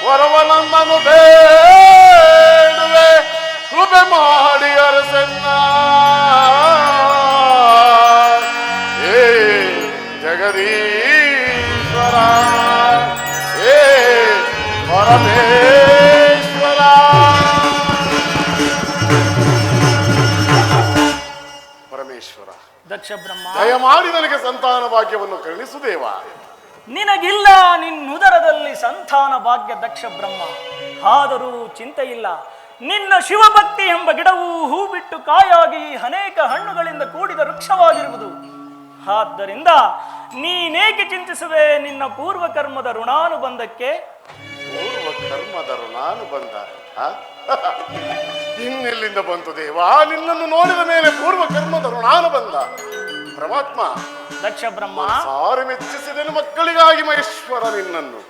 ವರವನಂದನು ಬೇಡುವೆ. ದಕ್ಷ ಬ್ರಹ್ಮ, ದಯಮಾಡಿ ನನಗೆ ಸಂತಾನ ಭಾಗ್ಯವನ್ನು ಕರುಣಿಸು ದೇವ. ನಿನಗಿಲ್ಲ ನಿನ್ನುದರದಲ್ಲಿ ಸಂತಾನ ಭಾಗ್ಯ ದಕ್ಷ ಬ್ರಹ್ಮ. ಆದರೂ ಚಿಂತೆ ಇಲ್ಲ. ನಿನ್ನ ಶಿವಭಕ್ತಿ ಎಂಬ ಗಿಡವು ಹೂ ಬಿಟ್ಟು ಕಾಯಾಗಿ ಅನೇಕ ಹಣ್ಣುಗಳಿಂದ ಕೂಡಿದ ವೃಕ್ಷವಾಗಿರುವುದು. ಆದ್ದರಿಂದ ನೀನೇಕೆ ಚಿಂತಿಸುವೆ ನಿನ್ನ ಪೂರ್ವ ಕರ್ಮದ ಋಣಾನುಬಂಧಕ್ಕೆ? ಪೂರ್ವ ಕರ್ಮದ ಋಣಾನುಬಂಧ ಇನ್ನೆಲ್ಲಿಂದ ಬಂತು ದೇವ? ನಿನ್ನನ್ನು ನೋಡಿದ ಮೇಲೆ ಪೂರ್ವ ಕರ್ಮದ ಋಣಾನುಬಂಧ. ಪರಮಾತ್ಮ ದಕ್ಷ ಬ್ರಹ್ಮ, ಸಾರಿ ಮೆಚ್ಚಿಸಿದನು ಮಕ್ಕಳಿಗಾಗಿ ಮಹೇಶ್ವರ ನಿನ್ನನ್ನು.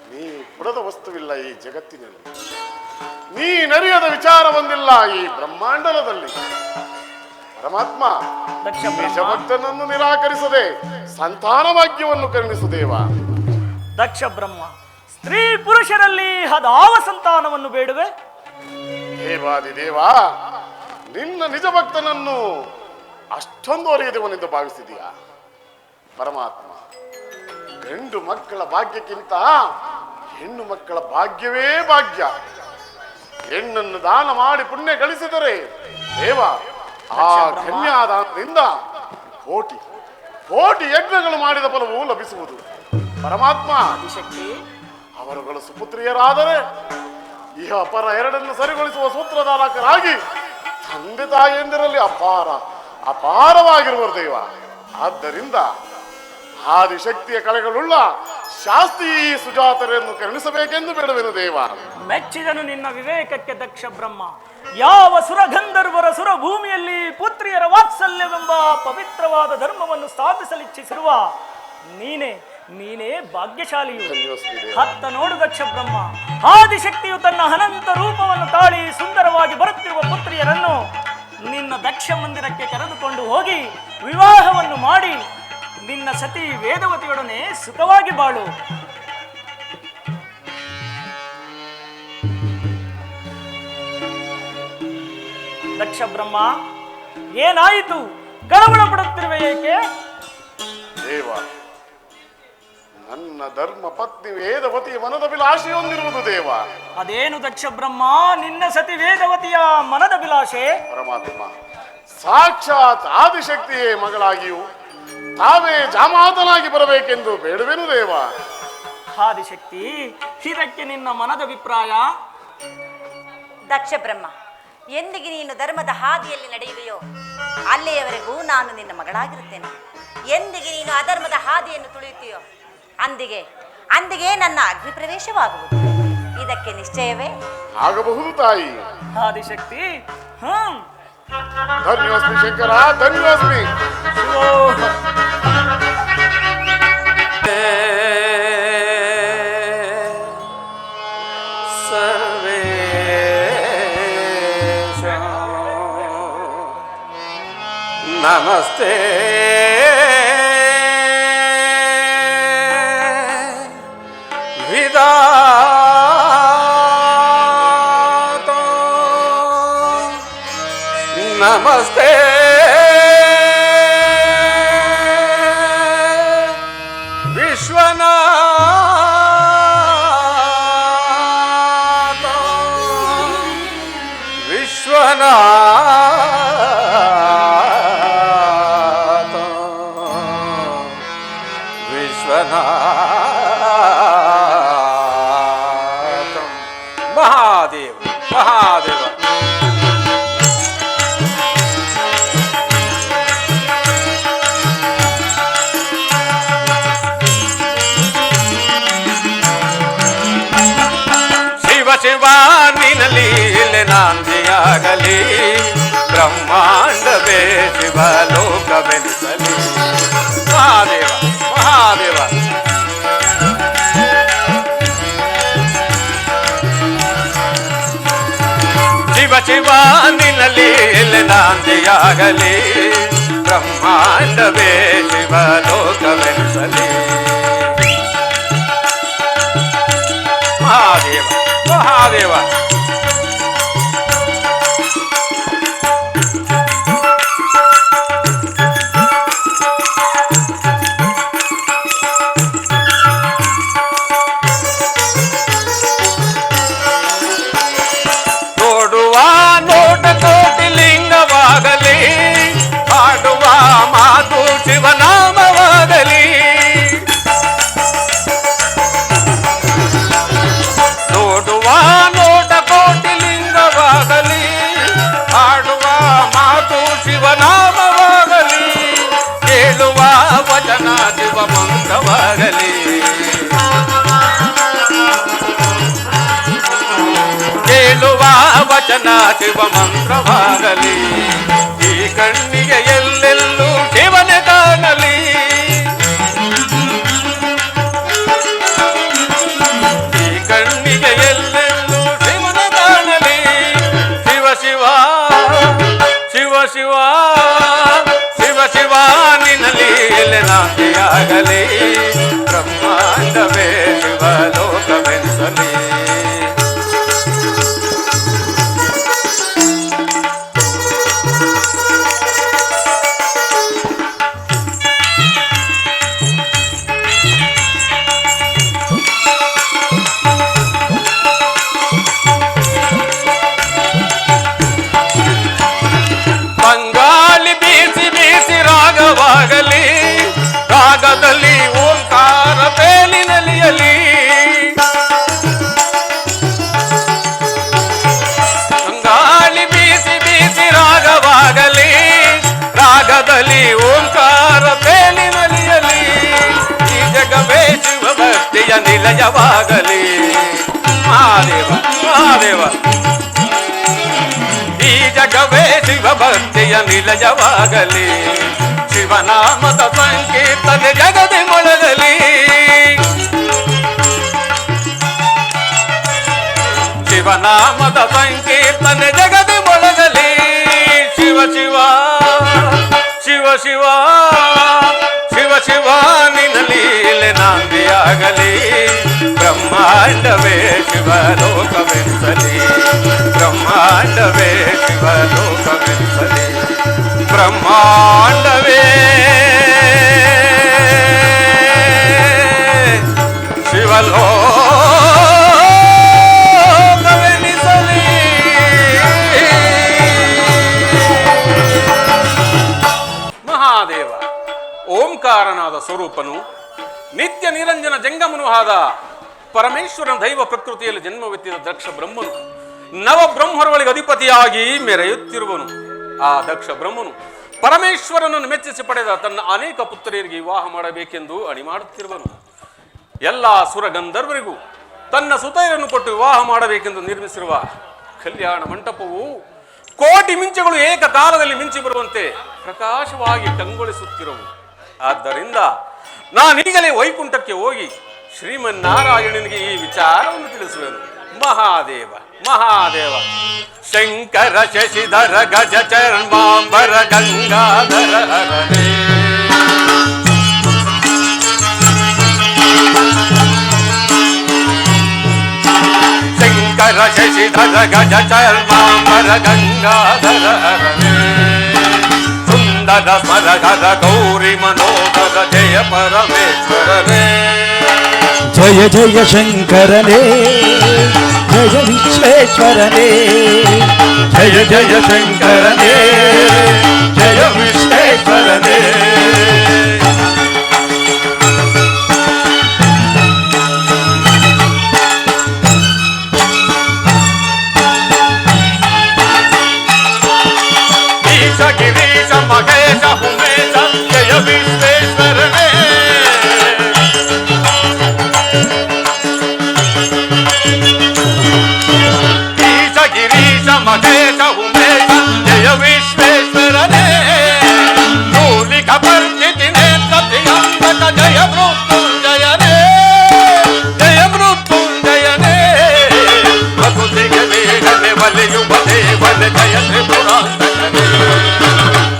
ನೀ ಕೊಡದ ವಸ್ತುವಿಲ್ಲ ಈ ಜಗತ್ತಿನಲ್ಲಿ, ನೀ ನರಿಯದ ವಿಚಾರ ಒಂದಿಲ್ಲ ಈ ಬ್ರಹ್ಮಾಂಡಲದಲ್ಲಿ. ಪರಮಾತ್ಮ ದಕ್ಷ ಬ್ರಹ್ಮ, ಭಕ್ತನನ್ನು ನಿರಾಕರಿಸದೆ ಸಂತಾನ ಭಾಗ್ಯವನ್ನು ಕರುಣಿಸು ದೇವ. ದಕ್ಷ ಬ್ರಹ್ಮ, ಸ್ತ್ರೀ ಪುರುಷರಲ್ಲಿ ಅದಾವ ಸಂತಾನವನ್ನು ಬೇಡುವೆ? ದೇವಾದಿ ದೇವ, ನಿನ್ನ ನಿಜ ಭಕ್ತನನ್ನು ಅಷ್ಟೊಂದು ಒಲಿಯದವನೆಂದು ಭಾವಿಸಿದೀಯಾ? ಪರಮಾತ್ಮ, ಗಂಡು ಮಕ್ಕಳ ಭಾಗ್ಯಕ್ಕಿಂತ ಹೆಣ್ಣು ಮಕ್ಕಳ ಭಾಗ್ಯವೇ ಭಾಗ್ಯ. ಹೆಣ್ಣನ್ನು ದಾನ ಮಾಡಿ ಪುಣ್ಯ ಗಳಿಸಿದರೆ ದೇವ ಆ ಕನ್ಯಾದಾನದಿಂದ ಕೋಟಿ ಕೋಟಿ ಯಜ್ಞಗಳು ಮಾಡಿದ ಫಲವು ಲಭಿಸುವುದು. ಪರಮಾತ್ಮ, ಶಕ್ತಿ, ಅವರುಗಳು ಸುಪುತ್ರಿಯರಾದರೆ ಇಹ ಪರ ಎರಡನ್ನು ಸರಿಗೊಳಿಸುವ ಸೂತ್ರಧಾರಕರಾಗಿ ತಂದೆ ತಾಯಿಯಂದಿರಲ್ಲಿ ಅಪಾರವಾಗಿರುವರು ದೇವ. ಆದ್ದರಿಂದ ಆದಿಶಕ್ತಿಯ ಕಳೆಗಳುಳ್ಳ ಶಾಸ್ತಿ ಸುಜಾತರೆಯನ್ನು ಕರುಣಿಸಬೇಕೆಂದು ಬೇಡುವೆನು ದೇವ. ಮೆಚ್ಚಿದನು ನಿನ್ನ ವಿವೇಕಕ್ಕೆ ದಕ್ಷ ಬ್ರಹ್ಮ. ಯಾವ ಸುರಗಂಧರ್ವರ ಸುರಭೂಮಿಯಲ್ಲಿ ಪುತ್ರಿಯರ ವಾತ್ಸಲ್ಯವೆಂಬ ಪವಿತ್ರವಾದ ಧರ್ಮವನ್ನು ಸ್ಥಾಪಿಸಲಿಚ್ಛಿಸಿರುವ ನೀನೇ ಭಾಗ್ಯಶಾಲಿಯು. ಹತ್ತ ನೋಡು ದಕ್ಷ ಬ್ರಹ್ಮ, ಆದಿಶಕ್ತಿಯು ತನ್ನ ಅನಂತ ರೂಪವನ್ನು ತಾಳಿ ಸುಂದರವಾಗಿ ಬರುತ್ತಿರುವ ಪುತ್ರಿಯರನ್ನು ನಿನ್ನ ದಕ್ಷ ಮಂದಿರಕ್ಕೆ ಕರೆದುಕೊಂಡು ಹೋಗಿ ವಿವಾಹವನ್ನು ಮಾಡಿ ನಿನ್ನ ಸತಿ ವೇದವತಿಯೊಡನೆ ಸುಖವಾಗಿ ಬಾಳು. ದಕ್ಷ ಬ್ರಹ್ಮ, ಏನಾಯಿತು? ಕಳವಳ ಪಡುತ್ತಿರುವೆ ಏಕೆ? ದೇವ, ನನ್ನ ಧರ್ಮ ಪತ್ನಿ ವೇದವತಿಯ ಮನದ ಬಿಲಾಶೆ ಹೊಂದಿರುವುದು ದೇವ. ಅದೇನು ದಕ್ಷ ಬ್ರಹ್ಮ ನಿನ್ನ ಸತಿ ವೇದವತಿಯ ಮನದ ಬಿಲಾಶೆ? ಪರಮಾತ್ಮ, ಸಾಕ್ಷಾತ್ ಆದಿಶಕ್ತಿಯೇ ಮಗಳಾಗಿಯೂ ತಾವೇ ಜಾಮಾತನಾಗಿ ಬರಬೇಕೆಂದು ಬೇಡುವೆನು ದೇವ. ಆದಿಶಕ್ತಿ, ಇದಕ್ಕೆ ನಿನ್ನ ಮನದ ಅಭಿಪ್ರಾಯ? ದಕ್ಷ ಬ್ರಹ್ಮ, ಎಂದಿಗೆ ನೀನು ಧರ್ಮದ ಹಾದಿಯಲ್ಲಿ ನಡೆಯುವೆಯೋ ಅಲ್ಲಿಯವರೆಗೂ ನಾನು ನಿನ್ನ ಮಗಳಾಗಿರುತ್ತೇನೆ. ಎಂದಿಗೆ ನೀನು ಅಧರ್ಮದ ಹಾದಿಯನ್ನು ತುಳಿಯುತ್ತೀಯೋ ಅಂದಿಗೆ ನನ್ನ ಅಗ್ನಿ ಪ್ರವೇಶವಾಗುವುದು. ಇದಕ್ಕೆ ನಿಶ್ಚಯವೇ? ಆಗಬಹುದು ತಾಯಿ. ಆದಿಶಕ್ತಿ, ಧನ್ಯೋಸ್ಮಿ ಶಂಕರ, ಧನ್ಯೋಸ್ಮಿ. ನಮಸ್ತೆ ವಿಧಾತ, ನಮಸ್ತೆ ವಿಶ್ವನಾಥ, ವಿಶ್ವನಾಥ, ವಿಶ್ವನಾಥ. ಮಹಾದೇವ ಮಹಾದೇವ. ಶಿವ ನಿನ್ನ ಲೀಲೆ ನಾಂದಿಯಾಗಲಿ, ಬ್ರಹ್ಮಾಂಡವೇ ಶಿವಲೋಕವೆನಿಸಲಿ. ಮಹಾದೇವ ಮಹಾದೇವ. ಶಿವ ನಿನ್ನ ಲೀಲೆ ನಾಂದಿಯಾಗಲಿ, ಬ್ರಹ್ಮಾಂಡವೇ ಶಿವಲೋಕವೆನಿಸಲಿ. ಮಹಾದೇವ ಮಹಾದೇವ. ನೋಡುವ ನೋಟ ಕೋಟಿ ಲಿಂಗವಾಗಲಿ, ಆಡುವ ಮಂತ್ರವಾಗಲಿ. ಕೇಳುವ ವಚನ ಶಿವ ಮಂತ್ರವಾಗಲಿ. ಈ ಕಣ್ಣಿಗೆ ಎಲ್ಲೆಲ್ಲೂ ಶಿವನೆ ಕಾಣಲಿ. ಈ ಕಣ್ಣಿಗೆ ಎಲ್ಲೆಲ್ಲೂ ಶಿವನೆ ಕಾಣಲಿ. ಶಿವ ಶಿವ ಶಿವ ಶಿವ ಶಿವ ಶಿವ ನಿನ್ನಲ್ಲಿ ನಾಂದಿಯಾಗಲಿ. ಬ್ರಹ್ಮಾಂಡವೇ ಶಿವಲೋಕವೆನಿಸಲಿ. ಬಂಗಾಳಿ ಬೀಸಿ ಬೀಸಿ ರಾಗವಾಗಲಿ. ರಾಗದಲ್ಲಿ ಓಂಕಾರ ಬೇಲಿನಲಿಯಲಿ. ಬಂಗಾಳಿ ಬೀಸಿ ಬೀಸಿ ರಾಗವಾಗಲಿ. ರಾಗದಲ್ಲಿ ಓಂಕಾರ ಬೇಲಿನಲಿಯಲಿ. ಈ ಜಗವೇ ಶಿವ ಭಕ್ತಿಯ ನಿಲಯವಾಗಲಿ. ಮಹಾದೇವ ಮಹಾದೇವ ಈ ಜಗವೇ ಶಿವ ಭಕ್ತಿಯ ನಿಲಯವಾಗಲಿ. ಶಿವನಾಮದ ಸಂಕೀರ್ತನೆ ಜಗದಿ ಮೊಳಗಲಿ. ಶಿವನಾಮದ ಸಂಕೀರ್ತನೆ ಜಗದಿ ಮೊಳಗಲಿ. ಶಿವ ಶಿವ ಶಿವ ಶಿವ ಶಿವ ಶಿವ ನಿನ್ನಲ್ಲಿ ನಾಂದಿಯಾಗಲಿ. ಬ್ರಹ್ಮಾಂಡವೇ ಶಿವಲೋಕವೆನಿಸಲಿ. ಬ್ರಹ್ಮಾಂಡವೇ ಶಿವಲೋಕವೆನಿಸಲಿ. ಬ್ರಹ್ಮಾಂಡವೇ ಶಿವಲೋಕವೆನಿಸಲಿ. ಮಹಾದೇವ ಓಂಕಾರನಾದ ಸ್ವರೂಪನು ನಿತ್ಯ ನಿರಂಜನ ಜಂಗಮನು ಆದ ಪರಮೇಶ್ವರನ ದೈವ ಪ್ರಕೃತಿಯಲ್ಲಿ ಜನ್ಮವೆತ್ತಿದ ದಕ್ಷ ಬ್ರಹ್ಮನು ನವಬ್ರಹ್ಮರುಗಳಿಗೆ ಅಧಿಪತಿಯಾಗಿ ಮೆರೆಯುತ್ತಿರುವನು. ಆ ದಕ್ಷ ಬ್ರಹ್ಮನು ಪರಮೇಶ್ವರನನ್ನು ಮೆಚ್ಚಿಸಿ ಪಡೆದ ತನ್ನ ಅನೇಕ ಪುತ್ರಿಯರಿಗೆ ವಿವಾಹ ಮಾಡಬೇಕೆಂದು ಅಣಿ ಮಾಡುತ್ತಿರುವನು. ಎಲ್ಲ ಸುರಗಂಧರ್ವರಿಗೂ ತನ್ನ ಸುತೆಯರನ್ನು ಕೊಟ್ಟು ವಿವಾಹ ಮಾಡಬೇಕೆಂದು ನಿರ್ಮಿಸಿರುವ ಕಲ್ಯಾಣ ಮಂಟಪವು ಕೋಟಿ ಮಿಂಚುಗಳು ಏಕಕಾಲದಲ್ಲಿ ಮಿಂಚಿ ಬರುವಂತೆ ಪ್ರಕಾಶವಾಗಿ ಕಂಗೊಳಿಸುತ್ತಿರುವು. ಆದ್ದರಿಂದ ನಾನೀಗಲೇ ವೈಕುಂಠಕ್ಕೆ ಹೋಗಿ ಶ್ರೀಮನ್ನಾರಾಯಣನಿಗೆ ಈ ವಿಚಾರವನ್ನು ತಿಳಿಸುವೆನು. ಮಹಾದೇವ ಮಹಾದೇವ ಶಂಕರ ಶಶಿಧರ ಗಜ ಚರ್ಮಾಂಬರ ಗಂಗಾಧರ ಹರನೇ. ಶಂಕರ ಶಶಿಧರ ಗಜ ಚರ್ಮಾಂಬರ ಗಂಗಾಧರ ಹರನೇ. ಸುಂದರ ಸ್ಮರಗರ ಗೌರಿ ಮನೋದರ ಜಯ ಪರಮೇಶ್ವರನೇ. ಜಯ ಜಯ ಶಂಕರನೇ ಜಯ ವಿಶ್ವೇಶ್ವರನೇ. ಜಯ ಜಯ ಶಂಕರನೇ ಜಯ ವಿಶ್ವೇಶ್ವರನೇ. ಈಶ ಗಿರೀಶ ಮಹೇಶ ಉಮೇಶ ಜಯ ವಿಶ್ವೇಶ್ವರನೇ. ಮಹೇಶ ಉಮೇಶ ಜಯ ವಿಶ್ವೇಶ್ವರನೇ. ಮೂಲಿಕ ಪರಿಸ್ಥಿತಿ ನೇತ್ರತಿಯಂಬಕ ಜಯ ಮೃತ್ಯುಂಜಯನೇ. ಜಯ ಮೃತ್ಯುಂಜಯನೇ. ಪ್ರಕೃತಿಗೆ ಬೇಗನೆ ಒಲಿಯುವ ದೇವನೇ ಜಯ ತ್ರಿಪುರಾಂತಕನೇ.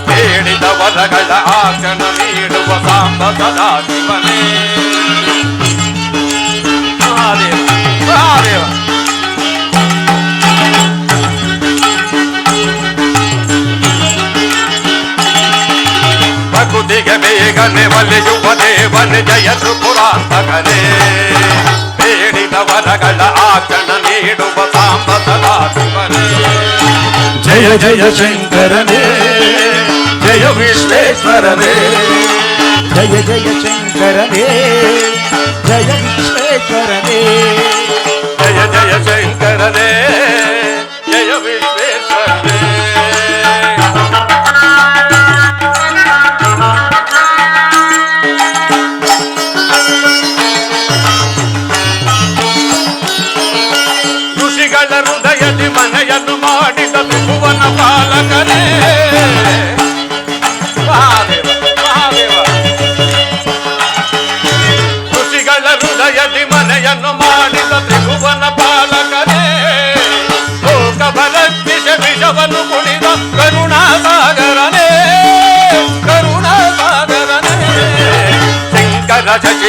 ಬೇಡಿದ ವರಗಳ ಆಚನ ನೀಡುವ ಸಾಂಬ ಸದಾ ಶಿವನೇ. ಮಹಾದೇವ ಮಹಾದೇವ ಪ್ರಕೃತಿಗೆ ಬೇಗನೆ ಒಲಿಯುವ ದೇವನೇ ಜಯ ತ್ರಿಪುರಾಂತಕನೇ. ಬೇಡಿದ ವರಗಳ ಆಚನ ನೀಡುವ ಸಾಂಬ ಸದಾ ಶಿವನೇ. ಜಯ ಜಯ ಶಂಕರನೇ ಜಯ ವಿಶ್ವೇಶ್ವರನೇ. ಜಯ ಜಯ ಶಂಕರನೇ ಜಯ ವಿಶ್ವೇಶ್ವರನೇ. ಜಯ ಜಯ ಶಂಕರನೇ ಜಯ ವಿಶ್ವೇಶ್ವರನೇ.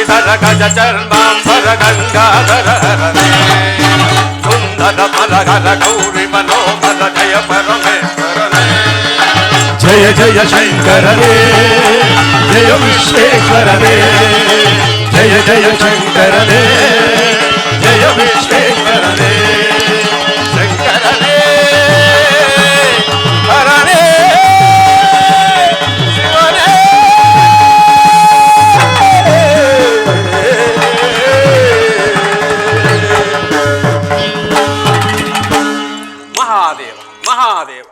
ಶ್ರೀಧರ ಗಜ ಚರ್ಮಾಂಬರ ಗಂಗಾಧರ ಹರನೇ ಸುಂದರ ಮರಹರ ಗೌರಿ ಮನೋಹರ ಜಯ ಪರಮೇಶ್ವರನೇ ಜಯ ಜಯ ಶಂಕರನೇ ಜಯ ವಿಶ್ವೇಶ್ವರನೇ ಜಯ ಜಯ ಶಂಕರನೇ ಜಯ ವಿಶ್ವೇಶ್ವರನೇ ಶಂಕರನೇ ಹರನೇ ಶಿವನೇ ಮಹಾದೇವ ಮಹಾದೇವ